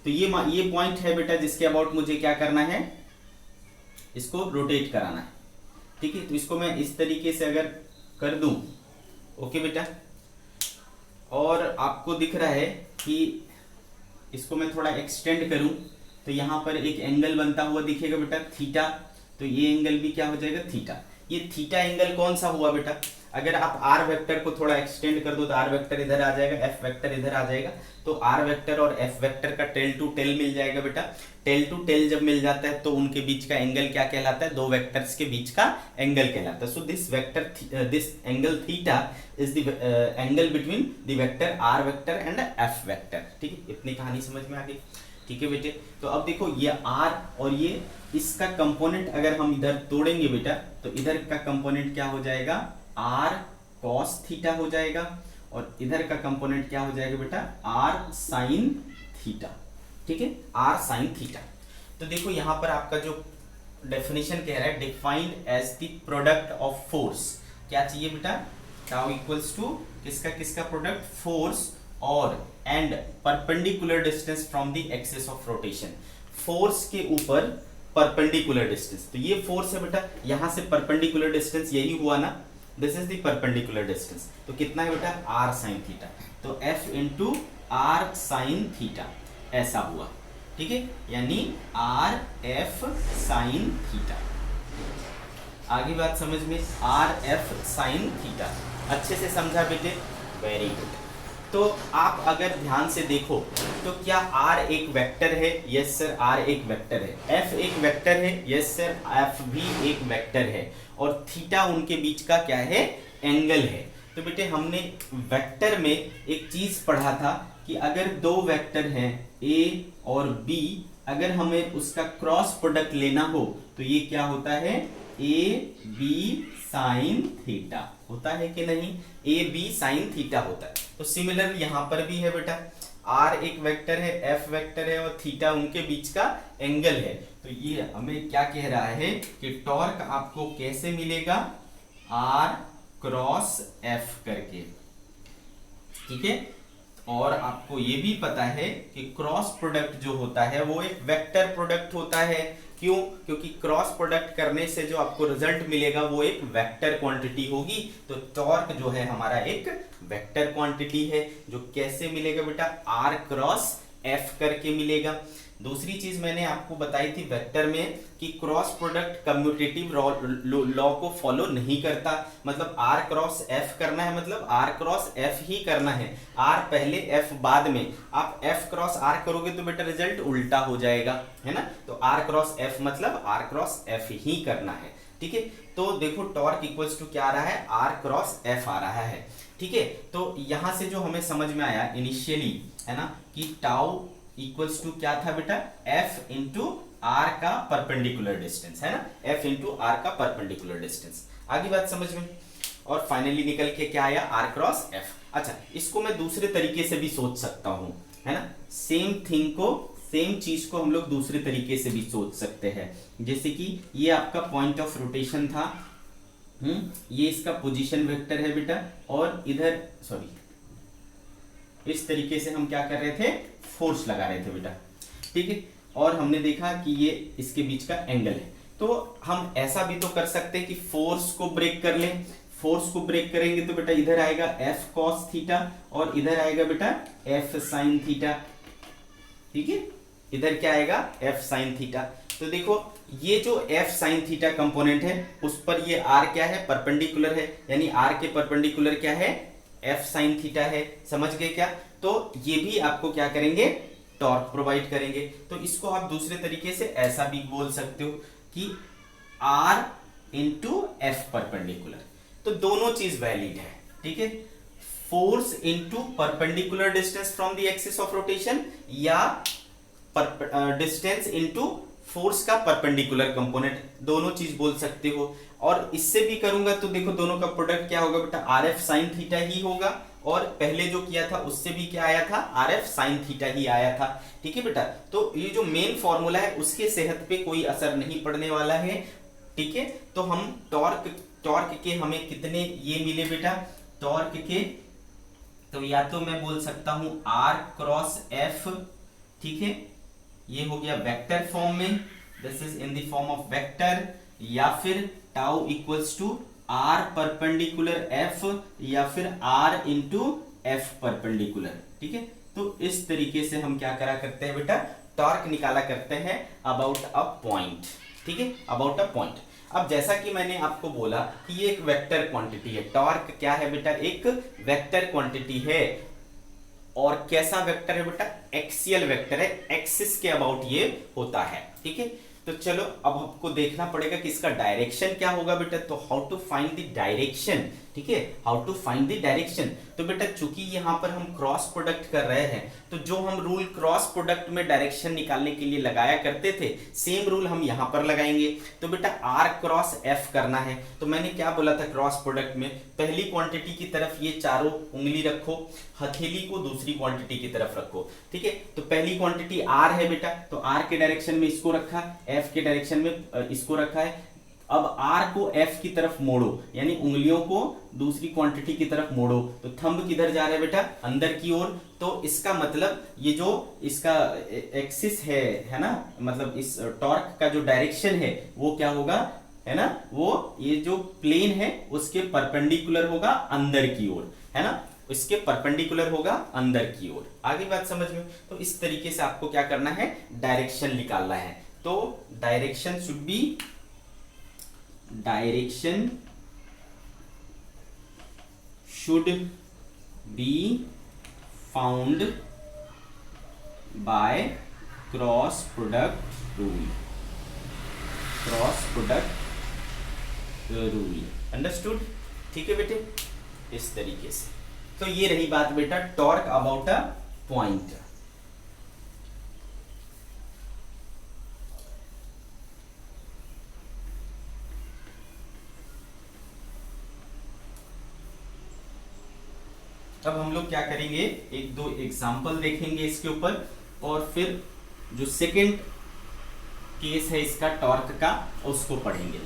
Speaker 1: तो ये पॉइंट है बेटा जिसके अबाउट मुझे क्या करना है, इसको रोटेट कराना है, ठीक है। तो इसको मैं इस तरीके से अगर कर दूं, ओके बेटा, और आपको दिख रहा है कि इसको मैं थोड़ा एक्सटेंड करूं तो यहां पर एक एंगल बनता हुआ दिखेगा बेटा, थीटा। तो ये एंगल भी क्या हो जाएगा, थीटा। ये थीटा एंगल कौन सा हुआ बेटा, अगर आप आर वेक्टर को थोड़ा एक्सटेंड कर दो तो आर वेक्टर इधर आ जाएगा, एफ वेक्टर इधर आ जाएगा। तो आर वेक्टर और एफ वेक्टर का टेल टू टेल मिल जाएगा बेटा। टेल टू टेल जब मिल जाता है तो उनके बीच का एंगल क्या कहलाता है, दो वेक्टर्स के बीच का एंगल कहलाता है। So this angle theta is the angle between the vector R vector and F vector, ठीक है। इतनी कहानी समझ में आ गई, ठीक है बेटे। तो अब देखो ये आर और ये इसका कंपोनेंट अगर हम इधर तोड़ेंगे बेटा तो इधर का कंपोनेंट क्या हो जाएगा, आर कॉस थीटा हो जाएगा, और इधर का कंपोनेंट क्या हो जाएगा बेटा, आर साइन थीटा, ठीक है, आर साइन थीटा। तो देखो यहां पर आपका जो डेफिनेशन कह रहा है, defined as the product of force, क्या चाहिए बेटा, टाउ इक्वल्स टू किसका किसका प्रोडक्ट, फोर्स और and perpendicular distance from the axis of rotation, force के ऊपर परपेंडिकुलर डिस्टेंस, तो ये फोर्स है बेटा, यहां से परपेंडिकुलर डिस्टेंस यही हुआ ना, this is the perpendicular distance, तो कितना है बेटा r sin थीटा, तो f into R sine theta ऐसा हुआ, ठीक है, यानी r f sin थीटा। आगे बात समझ में, r f sin थीटा अच्छे से समझा बेटे, वेरी गुड। तो आप अगर ध्यान से देखो तो क्या r एक वेक्टर है, यस सर r एक वेक्टर है, f एक वेक्टर है, यस सर f भी एक वेक्टर है, और थीटा उनके बीच का क्या है, एंगल है। तो बेटे हमने वेक्टर में एक चीज पढ़ा था कि अगर दो वेक्टर हैं a और b, अगर हमें उसका क्रॉस प्रोडक्ट लेना हो तो ये क्या होता है, a b साइन थीटा होता है कि नहीं, a b साइन थीटा होता है। तो सिमिलर यहां पर भी है बेटा, r एक वेक्टर है, f वेक्टर है और थीटा उनके बीच का एंगल है। तो ये हमें क्या कह रहा है कि टॉर्क आपको कैसे मिलेगा, r क्रॉस f करके, ठीक है। और आपको ये भी पता है कि क्रॉस प्रोडक्ट जो होता है वो एक वेक्टर प्रोडक्ट होता है, क्यों, क्योंकि क्रॉस प्रोडक्ट करने से जो आपको रिजल्ट मिलेगा वो एक वेक्टर क्वांटिटी होगी। तो टॉर्क जो है हमारा एक वेक्टर क्वांटिटी है, जो कैसे मिलेगा बेटा, r क्रॉस f करके मिलेगा। दूसरी चीज मैंने आपको बताई थी वेक्टर में कि क्रॉस प्रोडक्ट कम्यूटेटिव लॉ को फॉलो नहीं करता, मतलब r क्रॉस f करना है, मतलब r क्रॉस f ही करना है, r पहले f बाद में। आप f क्रॉस r करोगे तो बेटा रिजल्ट उल्टा हो जाएगा, है ना। तो r क्रॉस f मतलब r क्रॉस f ही करना है, ठीक है। तो देखो टॉर्क इक्वल्स टू क्या आ रहा है, r क्रॉस f आ रहा है, ठीक है। तो यहां से जो हमें समझ में आया इनिशियली, है ना, कि टाउ इक्वल्स टू क्या था बेटा, f इंटू आर का परपेंडिकुलर डिस्टेंस, है ना, f इंटू आर का परपेंडिकुलर डिस्टेंस। आगे बात समझ में, और फाइनली निकल के क्या आया, r क्रॉस f। अच्छा, इसको मैं दूसरे तरीके से भी सोच सकता हूं, है ना, सेम थिंग को, सेम चीज को हम लोग दूसरे तरीके से भी सोच सकते हैं। जैसे कि ये आपका पॉइंट ऑफ रोटेशन था, ये इसका पोजीशन वेक्टर है बेटा, और इधर सॉरी इस तरीके से हम क्या कर रहे थे, फोर्स लगा रहे थे बेटा, ठीक है। और हमने देखा कि ये इसके बीच का एंगल है। तो हम ऐसा भी तो कर सकते हैं कि फोर्स को ब्रेक कर लें, फोर्स को ब्रेक करेंगे तो बेटा इधर आएगा f cos थीटा और इधर आएगा बेटा f sin थीटा, ठीक है। इधर क्या आएगा, f sin थीटा। तो देखो ये जो f sin थीटा कंपोनेंट है उस पर ये r क्या है, परपेंडिकुलर है, यानी r के परपेंडिकुलर क्या है, f sin थीटा है, समझ गए क्या। तो ये भी आपको क्या करेंगे, टॉर्क प्रोवाइड करेंगे। तो इसको आप दूसरे तरीके से ऐसा भी बोल सकते हो कि r इंटू f परपेंडिकुलर, तो दोनों चीज वैलिड है, ठीक है। Force into perpendicular distance from the axis of rotation, या डिस्टेंस इंटू फोर्स का परपेंडिकुलर कंपोनेंट, दोनों चीज बोल सकते हो। और इससे भी करूंगा तो देखो दोनों का प्रोडक्ट क्या होगा बेटा, आर एफ साइन थीटा ही होगा, और पहले जो किया था उससे भी क्या आया था, आर एफ साइन थीटा ही आया था, ठीक है बेटा। तो ये जो मेन फॉर्मूला है उसके सेहत पे कोई असर नहीं पड़ने वाला है, ठीक है। तो हम टॉर्क के हमें कितने ये मिले बेटा, टॉर्क के, तो या तो मैं बोल सकता हूं r क्रॉस f, ठीक है, ये हो गया वेक्टर फॉर्म में, this is in the form of vector, या फिर tau equals to r perpendicular f, या फिर r इंटू f परपेंडिकुलर, ठीक है। तो इस तरीके से हम क्या करा करते हैं बेटा, टॉर्क निकाला करते हैं अबाउट अ पॉइंट, ठीक है, अबाउट अ पॉइंट। अब जैसा कि मैंने आपको बोला कि ये एक वेक्टर क्वांटिटी है, टॉर्क क्या है बेटा, एक वेक्टर क्वांटिटी है। और कैसा वेक्टर है बेटा, एक्सियल वेक्टर है, एक्सिस के अबाउट ये होता है, ठीक है। तो चलो अब आपको देखना पड़ेगा कि इसका डायरेक्शन क्या होगा बेटा, तो how to find the direction, ठीक है, how to find the direction. तो बेटा चूंकि यहाँ पर हम क्रॉस प्रोडक्ट कर रहे हैं, तो जो हम रूल क्रॉस प्रोडक्ट में डायरेक्शन निकालने के लिए लगाया करते थे, सेम रूल हम यहाँ पर लगाएंगे। तो बेटा r क्रॉस f करना है, तो मैंने क्या बोला था क्रॉस प्रोडक्ट में, पहली क्वांटिटी की तरफ ये चारों उंगली रखो, हथेली को दूसरी क्वांटिटी की तरफ रखो, ठीक है। तो पहली क्वांटिटी r है बेटा, तो r के डायरेक्शन में इसको रखा, f के डायरेक्शन में इसको रखा है, अब r को f की तरफ मोड़ो, यानी उंगलियों को दूसरी क्वांटिटी की तरफ मोड़ो, तो थंब किधर जा रहा है बेटा, अंदर की ओर। तो इसका मतलब ये जो इसका एक्सिस है ना, मतलब इस टॉर्क का जो डायरेक्शन है वो क्या होगा, है ना, वो ये जो प्लेन है उसके परपेंडिकुलर होगा अंदर की ओर, है ना, इसके परपेंडिकुलर होगा अंदर की ओर। आगे बात समझ में। तो इस तरीके से आपको क्या करना है, डायरेक्शन निकालना है। तो direction should be, direction should be found by cross product rule, cross product rule, understood. ठीक है बेटे, इस तरीके से। तो ये रही बात बेटा टॉर्क अबाउट अ पॉइंट। अब हम लोग क्या करेंगे, एक दो एग्जांपल देखेंगे इसके ऊपर, और फिर जो सेकंड केस है इसका टॉर्क का उसको पढ़ेंगे।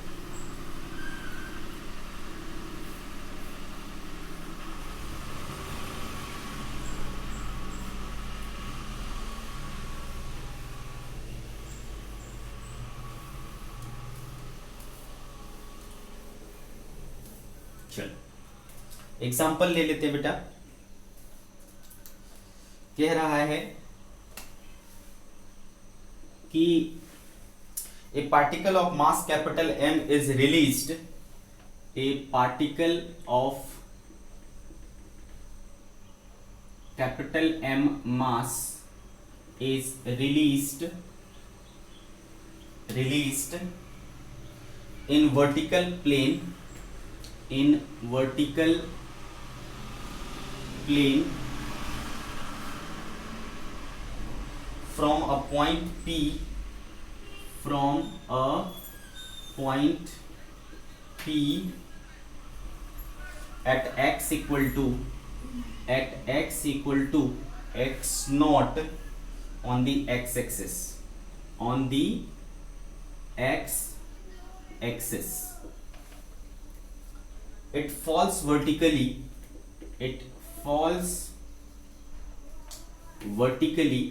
Speaker 1: चलो एग्जांपल ले लेते हैं बेटा। कह रहा है कि a particle of mass capital M is released, a particle of capital M mass is released in vertical plane, in vertical plane from a point P, from a point P at x equal to x naught on the x axis, on the x axis. It falls vertically, it falls vertically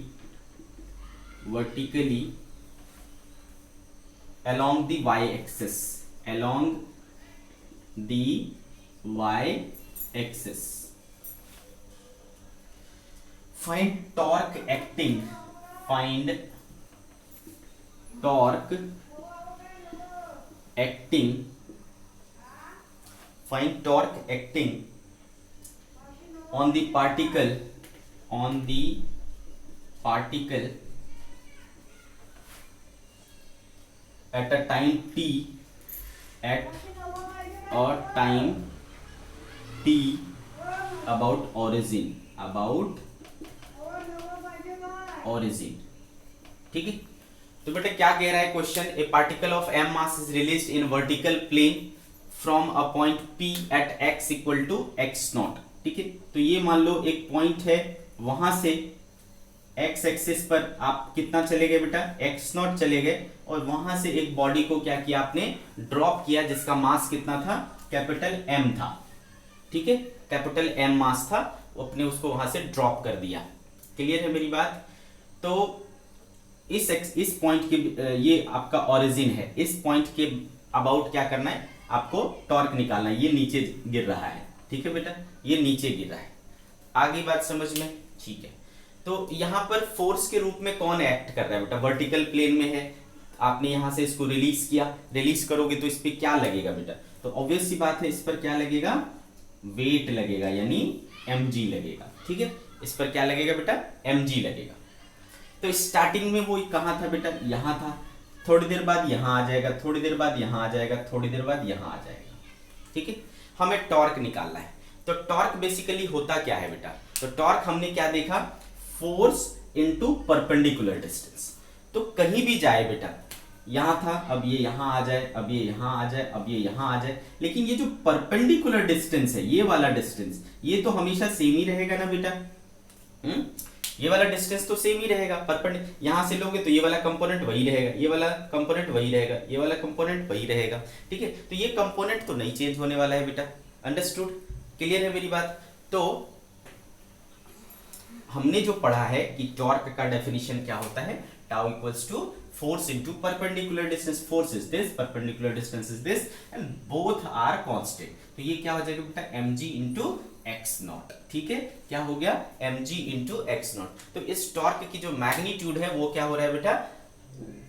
Speaker 1: along the y axis, along the y axis. Find torque acting, find torque acting, find torque acting on the particle, on the particle at a time t, at a time t about origin, about origin. ठीक है। तो बेटा क्या कह रहा है question, a particle of m mass is released in vertical plane from a point P at x equal to x naught. ठीक है, तो ये मान लो एक पॉइंट है, वहां से x एक्सिस पर आप कितना चले गए बेटा, x नॉट चले गए, और वहां से एक बॉडी को क्या किया आपने, ड्रॉप किया, जिसका मास कितना था, कैपिटल M था। ठीक है, कैपिटल M मास था, अपने उसको वहां से ड्रॉप कर दिया। क्लियर है मेरी बात। तो इस पॉइंट के, ये आपका ओरिजिन है, इस पॉइंट के अबाउट क्या करना है आपको, टॉर्क निकालना है। ये नीचे गिर रहा है, ठीक है बेटा, ये नीचे गिर रहा है। आगे बात समझ में, ठीक है। तो यहां पर फोर्स के रूप में कौन एक्ट कर रहा है बेटा, वर्टिकल प्लेन में है, आपने यहां से इसको रिलीज किया, रिलीज करोगे तो इस पे क्या लगेगा बेटा, तो ऑब्वियस सी बात है इस पर क्या लगेगा, वेट लगेगा, यानी mg लगेगा। ठीक है, इस पर क्या लगेगा बेटा, mg लगेगा। तो स्टार्टिंग में वो कहां था बेटा, यहां था, थोड़ी देर बाद यहां आ जाएगा, थोड़ी देर बाद यहां आ जाएगा, थोड़ी देर बाद यहां आ जाएगा। ठीक है, हमें टॉर्क निकालना है। तो टॉर्क बेसिकली होता क्या है बेटा, तो टॉर्क हमने क्या देखा, फोर्स इनटू परपेंडिकुलर डिस्टेंस। तो कहीं भी जाए बेटा, यहां था, अब ये यहां आ जाए, अब ये यहां आ जाए, अब ये यहां आ जाए, लेकिन ये जो परपेंडिकुलर डिस्टेंस है, ये वाला डिस्टेंस, ये तो हमेशा सेम ही रहेगा ना बेटा। ये वाला डिस्टेंस तो सेम ही रहेगा, परपेंडिकुलर यहां से लोगे तो ये वाला कंपोनेंट वही रहेगा, ये वाला कंपोनेंट वही रहेगा, ये वाला कंपोनेंट वही रहेगा, ठीक है। तो ये कंपोनेंट तो नहीं चेंज होने वाला है बेटा, अंडरस्टूड, क्लियर है मेरी बात। तो हमने जो पढ़ा है कि टॉर्क का डेफिनेशन क्या होता है, tau equals to force into perpendicular distance, force is this, perpendicular distance is this and both are constant। तो ये क्या हो जाएगा बेटा, mg into x नॉट, ठीक है, क्या हो गया mg into x नॉट। तो इस टॉर्क की जो मैग्नीट्यूड है वो क्या हो रहा है बेटा,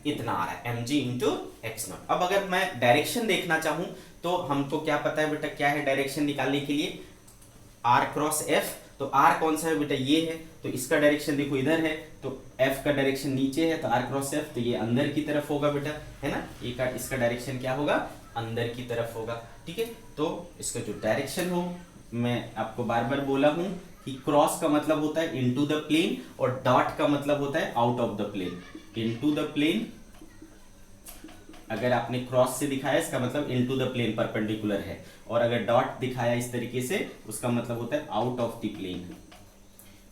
Speaker 1: इतना आ रहा है mg into x नॉट। अब अगर मैं डायरेक्शन देखना चाहूं तो हमको क्या पता है बेटा, क्या है डायरेक्शन निकालने के लिए, r क्रॉस f। तो r कौन सा है बेटा, ये है, तो इसका डायरेक्शन देखो इधर है, तो f का डायरेक्शन नीचे है, तो r क्रॉस f, तो ये अंदर की तरफ होगा बेटा, है ना, ये का इसका डायरेक्शन क्या होगा, अंदर की तरफ होगा, ठीक है। तो इसका जो डायरेक्शन हो, मैं आपको बार बार बोला हूं कि क्रॉस का मतलब होता है इनटू द प्लेन और डॉट का मतलब होता है out of the plane. Into the plane अगर आपने क्रॉस से दिखाया इसका मतलब इनटू द प्लेन परपेंडिकुलर है, और अगर डॉट दिखाया इस तरीके से उसका मतलब होता है out of the plane,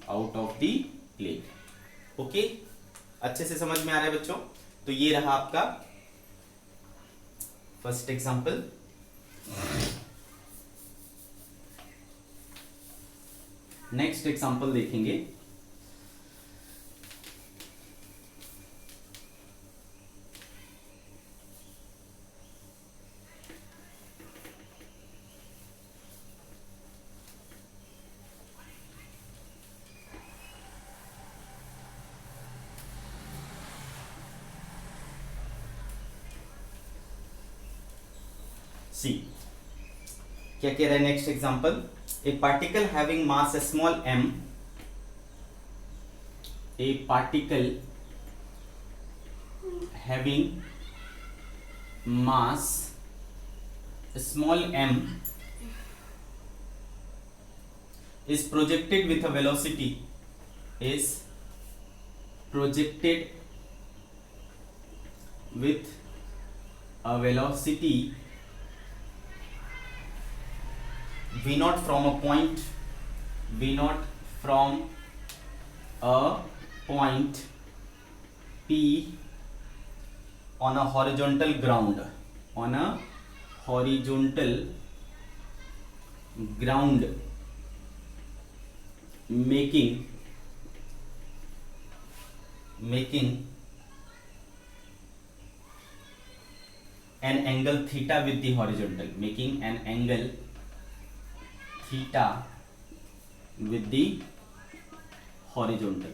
Speaker 1: out of the plane. Okay, अच्छे से समझ में आ रहा है बच्चों। तो ये रहा आपका फर्स्ट एग्जांपल। नेक्स्ट एग्जांपल देखेंगे। सी क्या कह रहा है next example, A particle having mass small m, A particle having mass small m is projected with a velocity, is projected with a velocity v naught from a point, v naught from a point p on a horizontal ground, on a horizontal ground, making an angle theta with the horizontal, making an angle theta with the horizontal,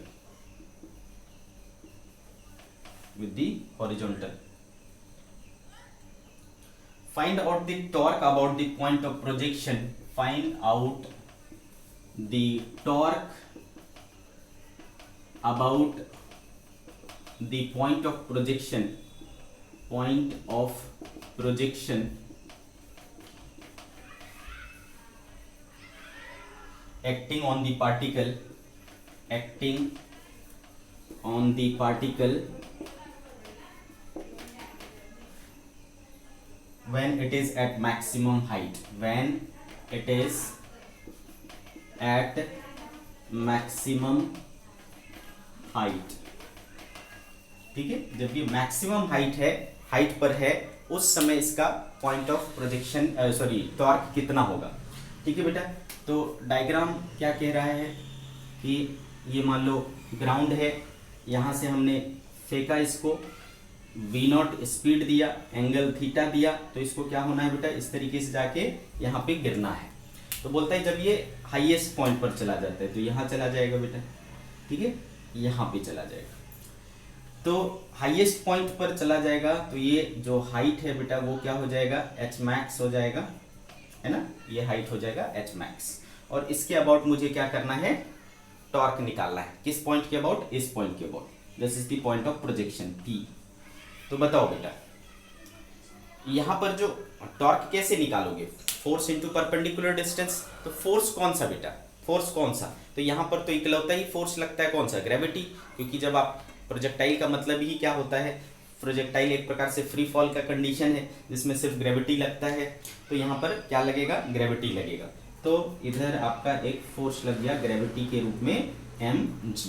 Speaker 1: with the horizontal. Find out the torque about the point of projection, find out the torque about the point of projection, point of projection acting on the particle, acting on the particle when it is at maximum height, when it is at maximum height, ठीक है, जब ये maximum height है, height पर है, उस समय इसका point of projection sorry torque कितना होगा, ठीक है बेटा। तो डायग्राम क्या कह रहा है कि ये मान लो ग्राउंड है, यहाँ से हमने फेंका इसको, v नॉट स्पीड दिया, एंगल थीटा दिया, तो इसको क्या होना है बेटा, इस तरीके से जाके यहाँ पे गिरना है। तो बोलता है जब ये हाईएस्ट पॉइंट पर चला जाता है तो यहाँ चला जाएगा बेटा, ठीक है, यहाँ पे चला जाएगा। तो हाईएस्ट पॉइंट पर चला जाएगा तो ये जो हाइट है बेटा वो क्या हो जाएगा, h मैक्स हो जाएगा, है ना, ये हाइट हो जाएगा h मैक्स। और इसके अबाउट मुझे क्या करना है, टॉर्क निकालना है। किस पॉइंट के अबाउट, इस पॉइंट के about, this is the point of projection P। तो बताओ बेटा यहाँ पर जो टॉर्क कैसे निकालोगे, फोर्स इनटू परपेंडिकुलर डिस्टेंस। तो फोर्स कौन सा बेटा, फोर्स कौन सा, तो यहाँ पर तो इकलौता ही फोर्स लगता है कौन सा, ग्रेविटी, क्योंकि जब आप प्रोजेक्टाइल का मतलब ही क्या होता है, प्रोजेक्टाइल एक प्रकार से फ्री फॉल का कंडीशन है जिसमें सिर्फ ग्रेविटी लगता है, तो यहाँ पर क्या लगेगा, ग्रेविटी लगेगा। तो इधर आपका एक फोर्स लग गया ग्रेविटी के रूप में mg,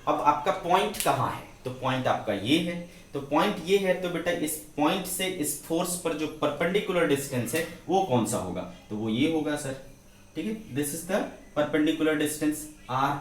Speaker 1: अब आपका पॉइंट कहाँ है, तो पॉइंट आपका ये है, तो पॉइंट ये है, तो बेटा इस पॉइंट से इस फोर्स पर जो परपेंडिकुलर डिस्टेंस है वो कौन सा होगा, तो वो ये होगा सर। ठीक है, this is the perpendicular distance r।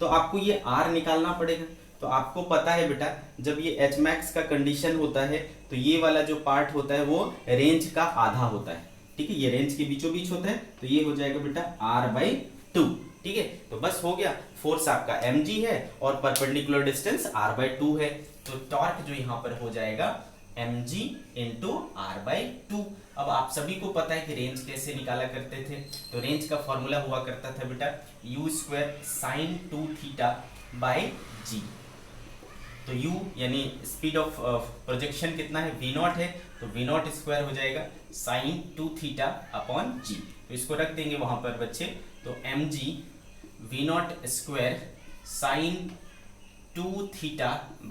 Speaker 1: तो आपको ये r निकालना पड़ेगा। तो आपको पता है बेटा जब ये एच मैक्स का कंडीशन होता है तो ये वाला जो पार्ट होता है वो रेंज का आधा होता है। ठीक है, ये रेंज के बीचों बीच होता है, तो ये हो जाएगा बेटा r/2। ठीक है, तो बस हो गया, फोर्स आपका mg है और परपेंडिकुलर डिस्टेंस r/2 है, तो टॉर्क जो यहाँ पर हो जाएगा mg इंटू r/2। अब आप सभी को पता है कि रेंज कैसे निकाला करते थे, तो रेंज का फॉर्मूला हुआ करता था बेटा u² sin 2θ/g। तो u यानी स्पीड ऑफ प्रोजेक्शन कितना है, v0 है, तो v0 स्क्वायर हो जाएगा sin 2θ/g। तो इसको रख देंगे वहां पर बच्चे, तो mg v0 स्क्वायर sin 2θ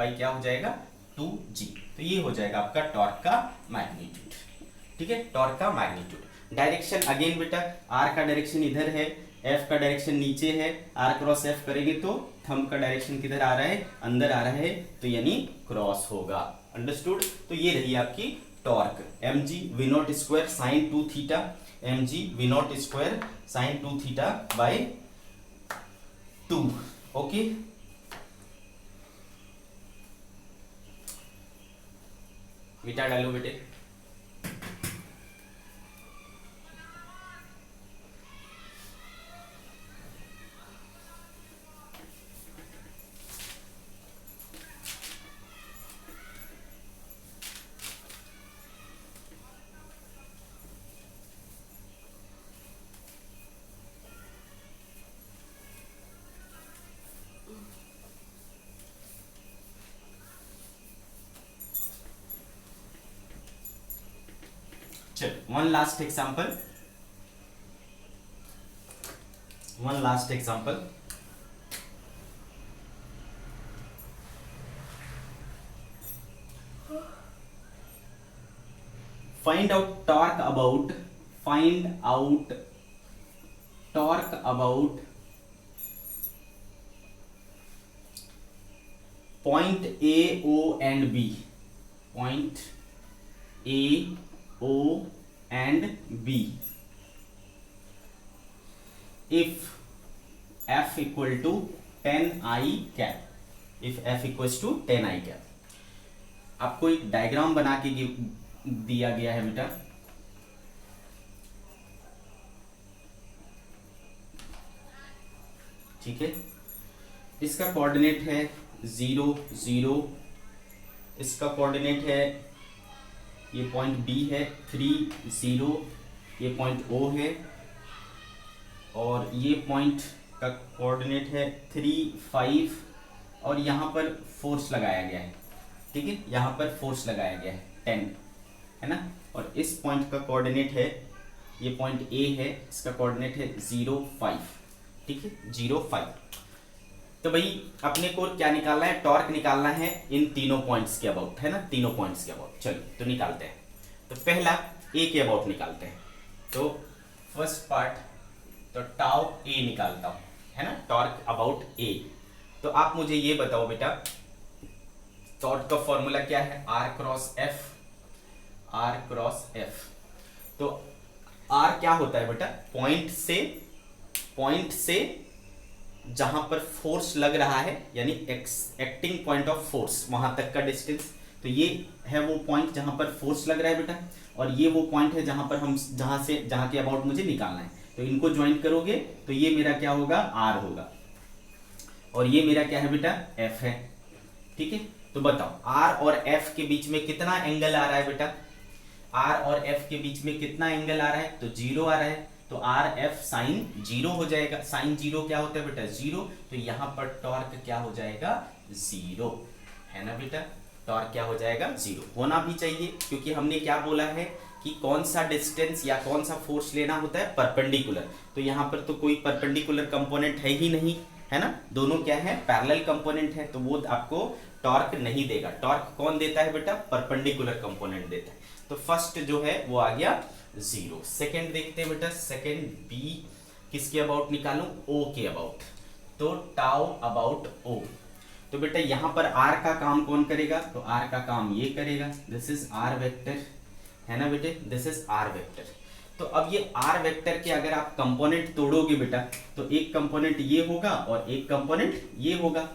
Speaker 1: क्या हो जाएगा 2g। तो ये हो जाएगा आपका टॉर्क का मैग्नीट्यूड। ठीक है, टॉर्क का मैग्नीट्यूड। डायरेक्शन अगेन बेटा r का डायरेक्शन इधर है, f का डायरेक्शन नीचे है, r क्रॉस f करेंगे तो थंब का डायरेक्शन किधर आ रहा है, अंदर आ रहा है, तो यानी क्रॉस होगा। अंडरस्टूड। तो ये रही आपकी torque mg v0 square sin 2θ, mg v0 square sin 2θ/2। Okay, मिटा डालो बेटे। चलो one last example. find out torque about point A, O and B, point A, O and B if F equal to 10I cap, if F equals to 10I cap। आपको एक diagram बना के दिया गया है बेटा, ठीक है, इसका कोऑर्डिनेट है 0 0, इसका कोऑर्डिनेट है, ये पॉइंट B है 3 0, ये पॉइंट O है, और ये पॉइंट का कोऑर्डिनेट है 3 5, और यहाँ पर फोर्स लगाया गया है। ठीक है, यहाँ पर फोर्स लगाया गया है 10, है ना, और इस पॉइंट का कोऑर्डिनेट है, ये पॉइंट A है, इसका कोऑर्डिनेट है 0 5। ठीक है, 0 5। तो भाई अपने को क्या निकालना है, टॉर्क निकालना है इन तीनों पॉइंट्स के अबाउट, है ना, तीनों पॉइंट्स के अबाउट। चलो तो निकालते हैं। तो पहला A के अबाउट निकालते हैं। तो फर्स्ट पार्ट, तो टाउ A निकालता हूं, है ना, टॉर्क अबाउट A। तो आप मुझे ये बताओ बेटा, टॉर्क का फॉर्मूला क्या है, R cross F, R cross F। तो R क्या होता है बेटा, पॉइंट से जहां पर फोर्स लग रहा है, यानी एक्टिंग पॉइंट ऑफ फोर्स, वहां तक का डिस्टेंस। तो ये है वो पॉइंट जहां पर फोर्स लग रहा है बेटा, और ये वो पॉइंट है जहां पर हम जहां के अबाउट मुझे निकालना है। तो इनको ज्वाइन करोगे तो ये मेरा क्या होगा, R होगा, और ये मेरा क्या है बेटा, F है। ठीक है, तो बताओ R और F के बीच में कितना एंगल आ रहा है बेटा, R और F के बीच में कितना एंगल आ रहा है, तो 0 आ रहा है, तो R F साइन 0 हो जाएगा। साइन 0 क्या होता है बेटा, 0, तो यहाँ पर टॉर्क क्या हो जाएगा, 0, है ना बेटा, टॉर्क क्या हो जाएगा, 0 होना भी चाहिए, क्योंकि हमने क्या बोला है कि कौन सा डिस्टेंस या कौन सा फोर्स लेना होता है, परपेंडिकुलर। तो यहाँ पर तो कोई परपेंडिकुलर कंपोनेंट है ही नहीं, है ना, दोनों क्या है, पैरेलल कंपोनेंट है, तो वो आपको टॉर्क नहीं देगा। टॉर्क कौन देता है बेटा, परपेंडिकुलर कंपोनेंट देता है। तो फर्स्ट जो है वो आ गया 0। सेकंड देखते हैं बेटा, सेकंड B किसके अबाउट निकालूं, O के अबाउट। तो टाउ अबाउट O, तो बेटा यहाँ पर आर का काम कौन करेगा, तो आर का काम ये करेगा, दिस इज आर वेक्टर, है ना बेटे, दिस इज आर वेक्टर। तो अब ये आर वेक्टर के अगर आप कंपोनेंट तोड़ोगे बेटा, तो एक कंपोनेंट ये होगा और एक कंपोनेंट ये होगा।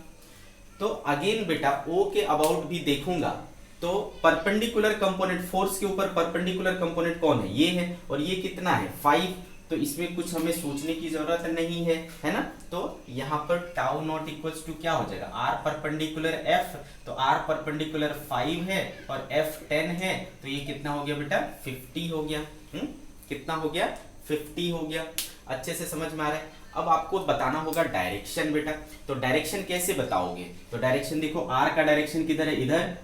Speaker 1: तो अगेन बेटा ओ के अबाउट भी देखूंगा तो परपेंडिकुलर कंपोनेंट, फोर्स के ऊपर परपेंडिकुलर कंपोनेंट कौन है, ये है, और ये कितना है 5, तो इसमें कुछ हमें सोचने की जरूरत नहीं है ना। तो यहाँ पर टाउ नॉट इक्वल्स टू क्या हो जाएगा, आर परपेंडिकुलर एफ, तो आर परपेंडिकुलर 5 है और एफ 10 है, तो ये कितना हो गया बेटा 50 हो गया। कितना हो गया 50 हो गया। अच्छे से समझ में आ रहा है। अब आपको बताना होगा डायरेक्शन बेटा, तो डायरेक्शन कैसे बताओगे, तो डायरेक्शन देखो आर का डायरेक्शन किधर है, इधर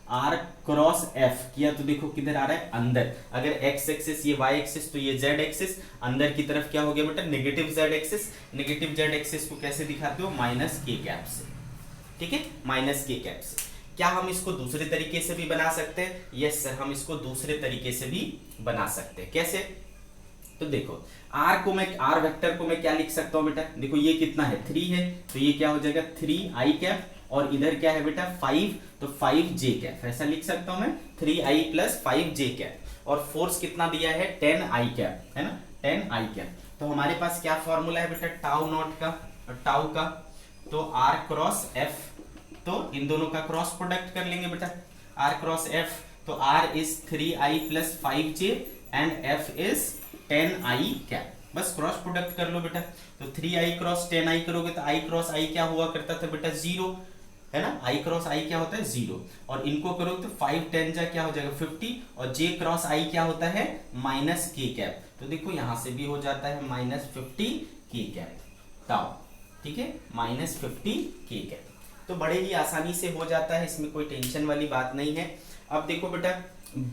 Speaker 1: आर क्रॉस एफ किया तो देखो किधर आ रहा है अंदर, अगर एक्स एक्सिस ये वाई एक्सिस तो ये जेड एक्सिस, अंदर की तरफ क्या हो गया बेटा negative Z axis. Negative Z axis को कैसे दिखाते हो, माइनस के कैप से, ठीक है, माइनस के कैप से। क्या हम इसको दूसरे तरीके से भी बना सकते हैं, यस सर हम इसको दूसरे तरीके से भी बना सकते हैं। कैसे, तो देखो आर वेक्टर को मैं क्या लिख सकता हूं बेटा, देखो ये कितना है 3 है, तो ये क्या हो जाएगा 3i कैप, और इधर क्या है बेटा 5, तो 5j कैप, ऐसा लिख सकता हूं मैं 3i प्लस 5j कैप, और फोर्स कितना दिया है 10i कैप, है ना 10i कैप। तो हमारे पास क्या फॉर्मूला है बेटा टाउ नॉट का, टाउ का, तो r क्रॉस f, तो इन दोनों का क्रॉस प्रोडक्ट कर लेंगे बेटा, r क्रॉस f, तो r is 3i plus 5j and f is 10i cap, बस क्रॉस प्रोडक्ट कर लो बेटा। तो 3i क्रॉस 10i करोगे तो i क्रॉस i क्या हुआ करता था बेटा 0, है ना, i क्रॉस i क्या होता है 0, और इनको करोगे तो 5 10 जा क्या हो जाएगा 50, और j क्रॉस i क्या होता है माइनस k कैप, तो देखो यहां से भी हो जाता है माइनस 50 k कैप टाउ, ठीक है, माइनस 50 k कैप। तो बड़े ही आसानी से हो जाता है, इसमें कोई टेंशन वाली बात नहीं है। अब देखो बेटा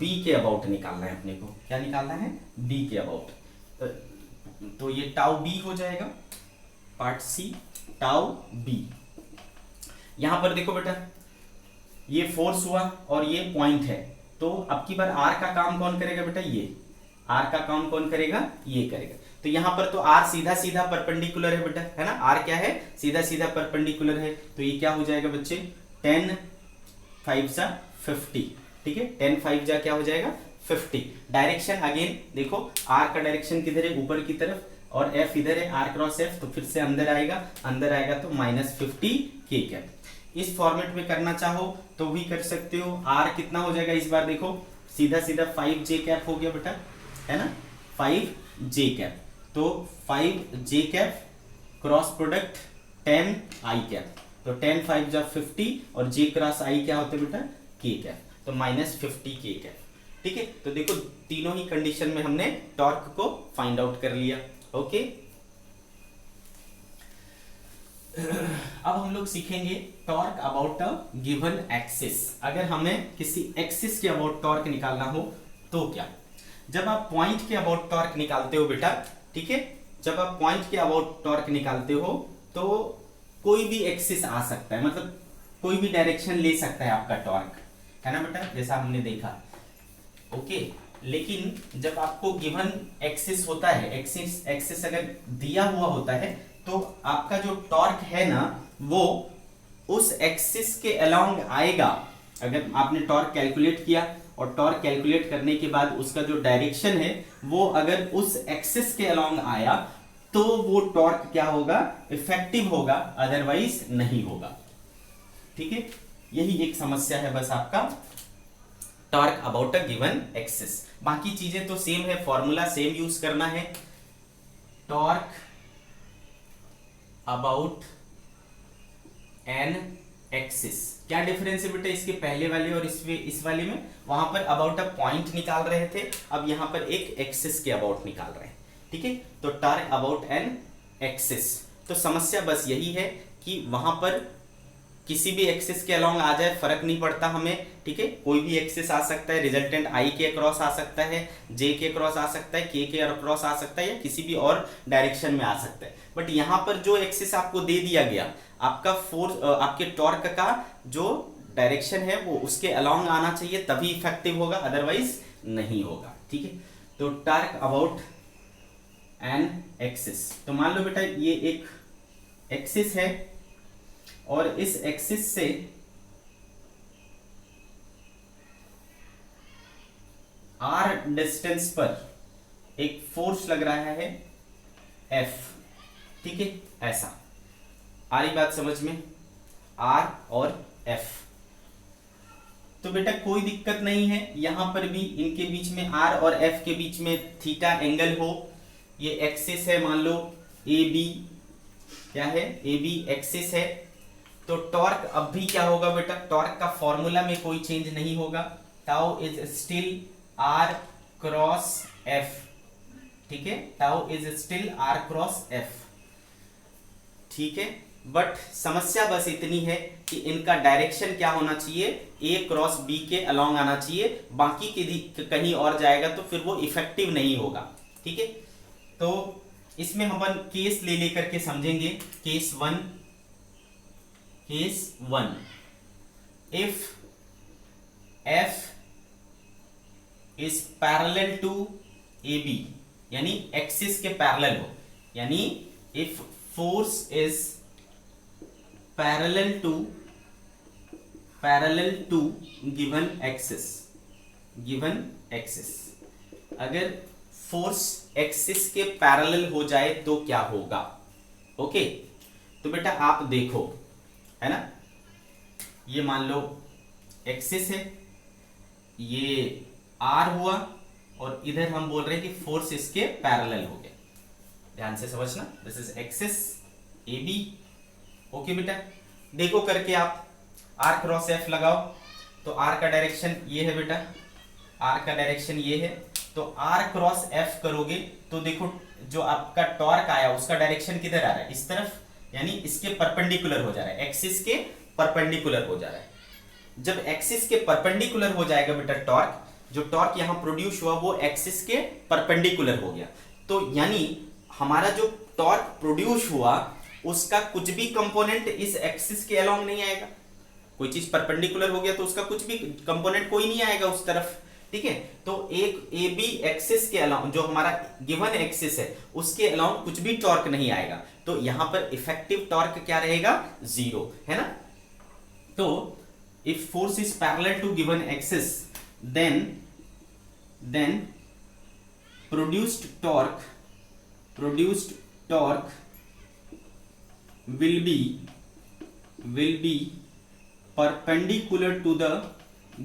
Speaker 1: b के अबाउट निकालना है अपने को, क्या निकालना है b के अबाउट, तो ये टाउ b हो जाएगा, पार्ट सी टाउ b। यहां पर देखो बेटा ये फोर्स हुआ और ये पॉइंट है, तो अब की बार r का काम कौन करेगा बेटा, ये r का काम कौन करेगा, ये करेगा। तो यहां पर तो r सीधा सीधा परपेंडिकुलर है बेटा, है ना, r क्या है सीधा सीधा परपेंडिकुलर है, तो ये क्या हो जाएगा बच्चे 10 5 जा 50, ठीक है, 10 5 जा क्या हो जाएगा 50। डायरेक्शन अगेन देखो r का डायरेक्शन किधर है ऊपर की तरफ, और f इधर है r क्रॉस f, तो फिर से अंदर आएगा तो माइनस 50 k कैप। इस फॉर्मेट में करना चाहो तो भी कर सकते हो। r कितना हो जाएगा इस बार देखो सीधा सीधा 5j कैप हो गया बेटा, है ना 5j कैप, तो 5j cap cross product 10i cap, तो 10 5 जा 50 और j क्रॉस i क्या होता है बेटा k कैप, तो माइनस 50 k कैप, ठीक है। तो देखो तीनों ही कंडीशन में हमने टॉर्क को फाइंड आउट कर लिया। ओके, अब हम लोग सीखेंगे torque about a given axis. अगर हमें किसी एक्सिस के अबाउट टॉर्क निकालना हो तो क्या, जब आप पॉइंट के अबाउट टॉर्क निकालते हो बेटा, ठीक है, जब आप पॉइंट के अबाउट टॉर्क निकालते हो तो कोई भी एक्सिस आ सकता है, मतलब कोई भी डायरेक्शन ले सकता है आपका टॉर्क, है ना बेटा, जैसा हमने देखा। ओके, लेकिन जब आपको गिवन एक्सिस होता है, एक्सिस अगर दिया हुआ होता है, तो आपका जो टॉर्क है ना वो उस एक्सिस के अलोंग आएगा। अगर आपने टॉर्क कैलकुलेट किया और टॉर्क कैलकुलेट करने के बाद उसका जो डायरेक्शन है वो अगर उस एक्सिस के अलोंग आया तो वो टॉर्क क्या होगा, इफेक्टिव होगा, अदरवाइज नहीं होगा, ठीक है। यही एक समस्या है बस आपका torque about a given axis. बाकी चीजें तो सेम है, फॉर्मूला सेम यूज करना है। टॉर्क अबाउट एन एक्सिस, क्या डिफरेंस है बेटा इसके पहले वाले और इस वाले में, वहां पर अबाउट अ पॉइंट निकाल रहे थे, अब यहां पर एक एक्सिस के अबाउट निकाल रहे हैं, ठीक है। तो टॉर्क अबाउट एन एक्सिस, तो समस्या बस यही है कि वहां पर किसी भी एक्सिस के अलोंग आ जाए फर्क नहीं पड़ता हमें, ठीक है, कोई भी एक्सिस आ सकता है, रिजल्टेंट आई के अक्रॉस आ सकता है, जे के अक्रॉस आ सकता है, के अक्रॉस आ सकता है, या किसी भी और डायरेक्शन में आ सकता है। बट यहाँ पर जो एक्सिस आपको दे दिया गया, आपका फोर्स आपके टॉर्क का जो डायरेक्शन है वो उसके अलोंग आना चाहिए, तभी इफेक्टिव होगा, अदरवाइज नहीं होगा, ठीक है। तो टॉर्क अबाउट एन एक्सिस, तो मान लो बेटा ये एक एक्सिस है, और इस एक्सिस से r डिस्टेंस पर एक फोर्स लग रहा है F, ठीक है, ऐसा आ रही बात समझ में, R और F। तो बेटा कोई दिक्कत नहीं है, यहां पर भी इनके बीच में R और F के बीच में थीटा एंगल हो, ये एक्सिस है, मान लो AB, क्या है, AB एक्सिस है, तो टॉर्क अब भी क्या होगा बेटा, टॉर्क का फॉर्मूला में कोई चेंज नहीं होगा, tau is still R cross F, ठीक है, tau is still R cross F, ठीक है। बट समस्या बस इतनी है कि इनका डायरेक्शन क्या होना चाहिए, A क्रॉस B के अलोंग आना चाहिए, बाकी के कहीं और जाएगा तो फिर वो इफेक्टिव नहीं होगा, ठीक है। तो इसमें हम केस ले लेकर के समझेंगे। Case one, if F is parallel to AB, यानी एक्सिस के पैरेलल हो, यानी if force is parallel to given axis, अगर फोर्स एक्सिस के पैरेलल हो जाए तो क्या होगा, ओके। तो बेटा आप देखो, है ना, ये मान लो एक्सिस है, ये R हुआ, और इधर हम बोल रहे हैं कि फोर्स इसके पैरेलल हो गया, ध्यान से समझना, this is axis AB, okay बेटा। देखो करके आप R क्रॉस F लगाओ, तो R का डायरेक्शन ये है बेटा, R का डायरेक्शन ये है, तो R क्रॉस F करोगे तो देखो जो आपका टॉर्क आया उसका डायरेक्शन किधर आ रहा है, इस तरफ, यानी इसके परपेंडिकुलर हो जा रहा है, एक्सिस के परपेंडिकुलर हो जा रहा है। जब एक्सिस के परपेंडिकुलर हो जाएगा बेटा टॉर्क, जो टॉर्क यहां प्रोड्यूस हुआ वो एक्सिस के परपेंडिकुलर हो गया, तो यानी हमारा जो टॉर्क प्रोड्यूस हुआ उसका कुछ भी कंपोनेंट इस एक्सिस के अलोंग नहीं आएगा, कोई चीज परपेंडिकुलर हो गया तो उसका कुछ भी कंपोनेंट कोई नहीं आएगा उस तरफ, ठीक है। तो एक AB एक्सिस के अलाउंग, जो हमारा गिवन एक्सिस है उसके अलाउंग कुछ भी टॉर्क नहीं आएगा, तो यहां पर इफेक्टिव टॉर्क क्या रहेगा, 0, है ना। तो if force is parallel to given axis, then produced torque will be perpendicular to the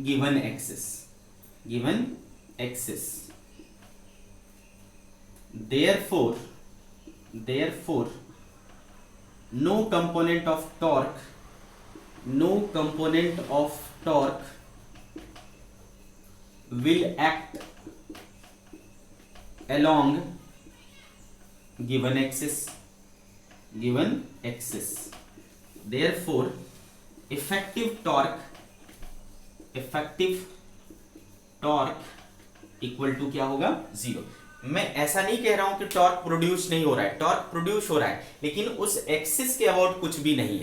Speaker 1: given axis, therefore no component of torque will act along given axis, therefore effective torque equal to क्या होगा, 0। मैं ऐसा नहीं कह रहा हूं कि torque produce नहीं हो रहा है, टॉर्क प्रोड्यूस हो रहा है, लेकिन उस एक्सिस के अबाउट कुछ भी नहीं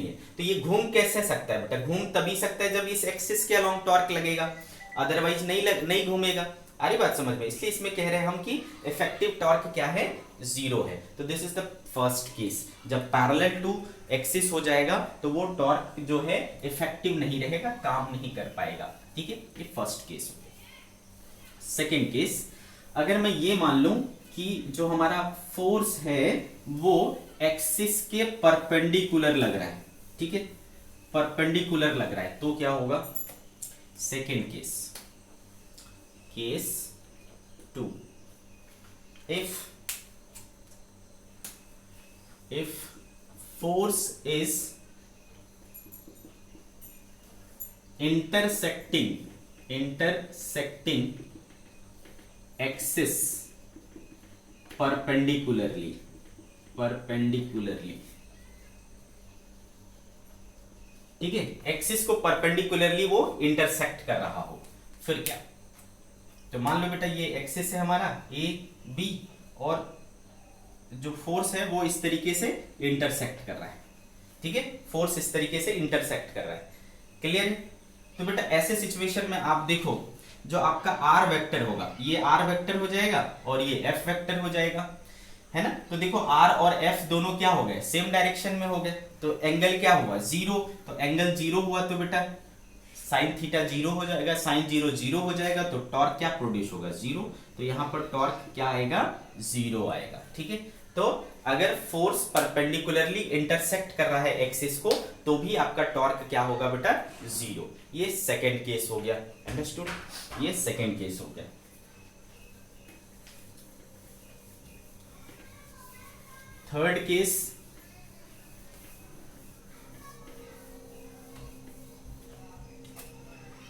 Speaker 1: है, तो ये घूम कैसे सकता है बेटा, घूम तभी सकता है जब इस एक्सिस के अलोंग टॉर्क लगेगा, अदरवाइज नहीं घूमेगा, आ रही बात समझ में। इसलिए इसमें कह रहे हैं हम कि इफेक्टिव टॉर्क क्या है, 0 है। तो this is the first case, जब पैरेलल टू एक्सिस हो जाएगा तो वो टॉर्क जो है इफेक्टिव नहीं रहेगा, काम नहीं कर पाएगा, ठीक है। ये फर्स्ट केस हो गया। सेकेंड केस, अगर मैं ये मान लूं कि जो हमारा फोर्स है वो एक्सिस के परपेंडिकुलर लग रहा है, ठीक है, परपेंडिकुलर लग रहा है, तो क्या होगा, second case, case 2, if force is intersecting axis perpendicularly, ठीक है, एक्सिस को परपेंडिकुलरली वो इंटरसेक्ट कर रहा हो, फिर क्या। तो मान लो बेटा ये एक्सिस है हमारा AB, और जो फोर्स है वो इस तरीके से इंटरसेक्ट कर रहा है, ठीक है, फोर्स इस तरीके से इंटरसेक्ट कर रहा है, क्लियर है। तो बेटा ऐसे सिचुएशन में आप देखो, जो आपका R वेक्टर होगा ये R वेक्टर हो जाएगा और ये F वेक्टर हो जाएगा। है ना। तो देखो आर और एफ दोनों क्या हो गए, सेम डायरेक्शन में हो गए, तो एंगल क्या हुआ, जीरो। तो एंगल जीरो हुआ तो बेटा साइन थीटा जीरो हो जाएगा, साइन जीरो जीरो हो जाएगा, तो टॉर्क क्या प्रोड्यूस होगा, जीरो। तो यहां पर टॉर्क क्या आएगा, जीरो आएगा। ठीक है, तो अगर फोर्स परपेंडिकुलरली इंटरसेक्ट कर रहा है एक्सिस को तो भी आपका टॉर्क क्या होगा बेटा, जीरो। ये सेकंड केस हो गया, अंडरस्टूड, ये सेकंड केस हो गया। Third case,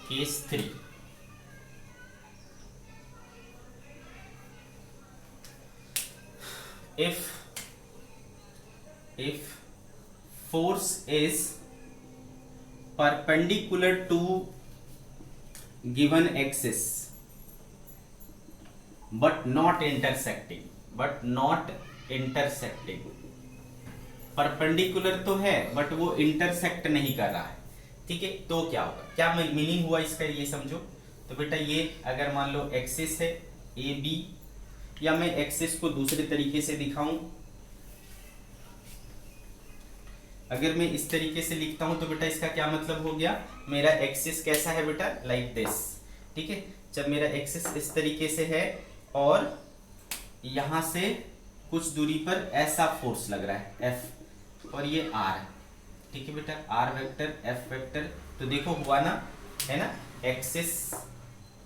Speaker 1: case 3, if force is perpendicular to given axis but not intersecting, perpendicular तो है बट वो इंटरसेक्ट नहीं कर रहा है। ठीक है, तो क्या होगा, क्या मीनिंग हुआ इसका, ये समझो। तो बेटा ये अगर मान लो एक्सिस है ए बी, या मैं एक्सिस को दूसरे तरीके से दिखाऊं, अगर मैं इस तरीके से लिखता हूं तो बेटा इसका क्या मतलब हो गया, मेरा एक्सिस कैसा है बेटा, लाइक दिस। ठीक है, जब मेरा एक्सिस इस तरीके से है और यहां से कुछ दूरी पर ऐसा फोर्स लग रहा है एफ, और ये आर है। ठीक है बेटा, आर वेक्टर एफ वेक्टर, तो देखो हुआ ना, है ना, एक्सिस,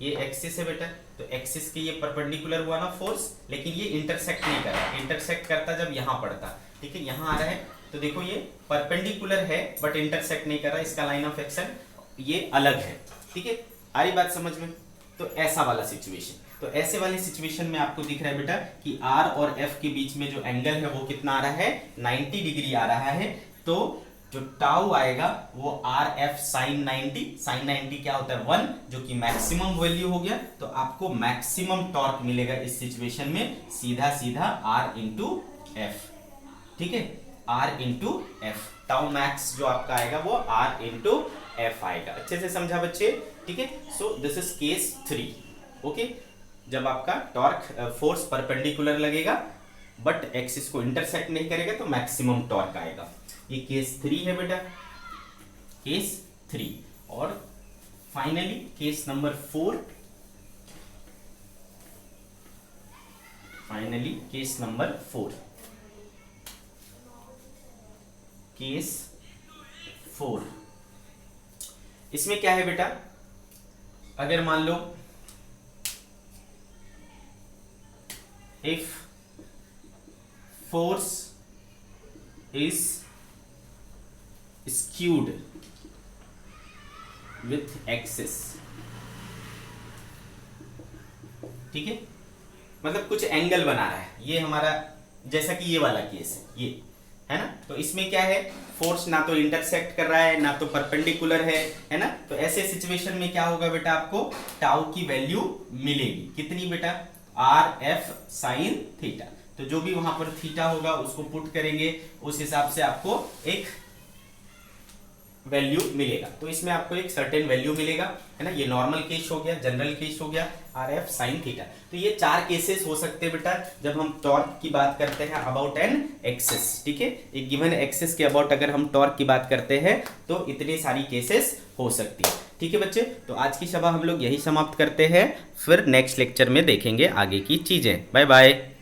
Speaker 1: ये एक्सिस है बेटा, तो एक्सिस के ये परपेंडिकुलर हुआ ना फोर्स, लेकिन ये इंटरसेक्ट नहीं कर रहा, इंटरसेक्ट करता जब यहाँ पड़ता। ठीक है, यहाँ आ रहा है, तो देखो ये परपेंडिकुलर है बट इंटरसेक्ट नहीं कर रहा, इसका लाइन ऑफ एक्शन ये अलग है। ठीक है, आ रही बात समझ में। तो ऐसा वाला सिचुएशन, तो ऐसे वाली सिचुएशन में आपको दिख रहा है बेटा कि आर और एफ के बीच में जो एंगल है वो कितना आ रहा है, 90 डिग्री आ रहा है। तो जो टाउ आएगा वो आर एफ साइन 90, साइन 90 क्या होता है 1, जो कि मैक्सिमम वैल्यू हो गया। तो आपको मैक्सिमम टॉर्क मिलेगा इस सिचुएशन में, सीधा सीधा आर इंटू एफ। ठीक है, R into F, tau max जो आपका आएगा वो आर इंटू एफ आएगा। अच्छे से समझा बच्चे। ठीक है, so this is case 3। Okay, जब आपका टॉर्क फोर्स परपेंडिकुलर लगेगा बट एक्सिस को इंटरसेक्ट नहीं करेगा तो मैक्सिमम टॉर्क आएगा। ये केस 3 है बेटा, केस 3। और finally case number 4, finally case number 4, case 4। इसमें क्या है बेटा, अगर मान लो if force is skewed with axis, ठीक है, मतलब कुछ एंगल बना रहा है, ये हमारा जैसा कि ये वाला केस है, ये है ना। तो इसमें क्या है, फोर्स ना तो इंटरसेक्ट कर रहा है ना तो परपेंडिकुलर है ना। तो ऐसे सिचुएशन में क्या होगा बेटा, आपको टाउ की वैल्यू मिलेगी, कितनी बेटा, आर एफ साइन थीटा। तो जो भी वहां पर थीटा होगा उसको पुट करेंगे, उस हिसाब से आपको एक वैल्यू मिलेगा। तो इसमें आपको एक सर्टेन वैल्यू मिलेगा, है ना। ये नॉर्मल केस हो गया, जनरल केस हो गया, आर एफ साइन थीटा। तो ये 4 केसेस हो सकते हैं बेटा जब हम टॉर्क की बात करते हैं अबाउट एन एक्सिस। ठीक है, एक गिवन एक्सिस के अबाउट अगर हम टॉर्क की बात करते हैं तो इतनी सारी केसेस हो सकती है। ठीक है बच्चे, तो आज की सभा हम लोग यही समाप्त करते हैं, फिर नेक्स्ट लेक्चर में देखेंगे आगे की चीजें। Bye bye.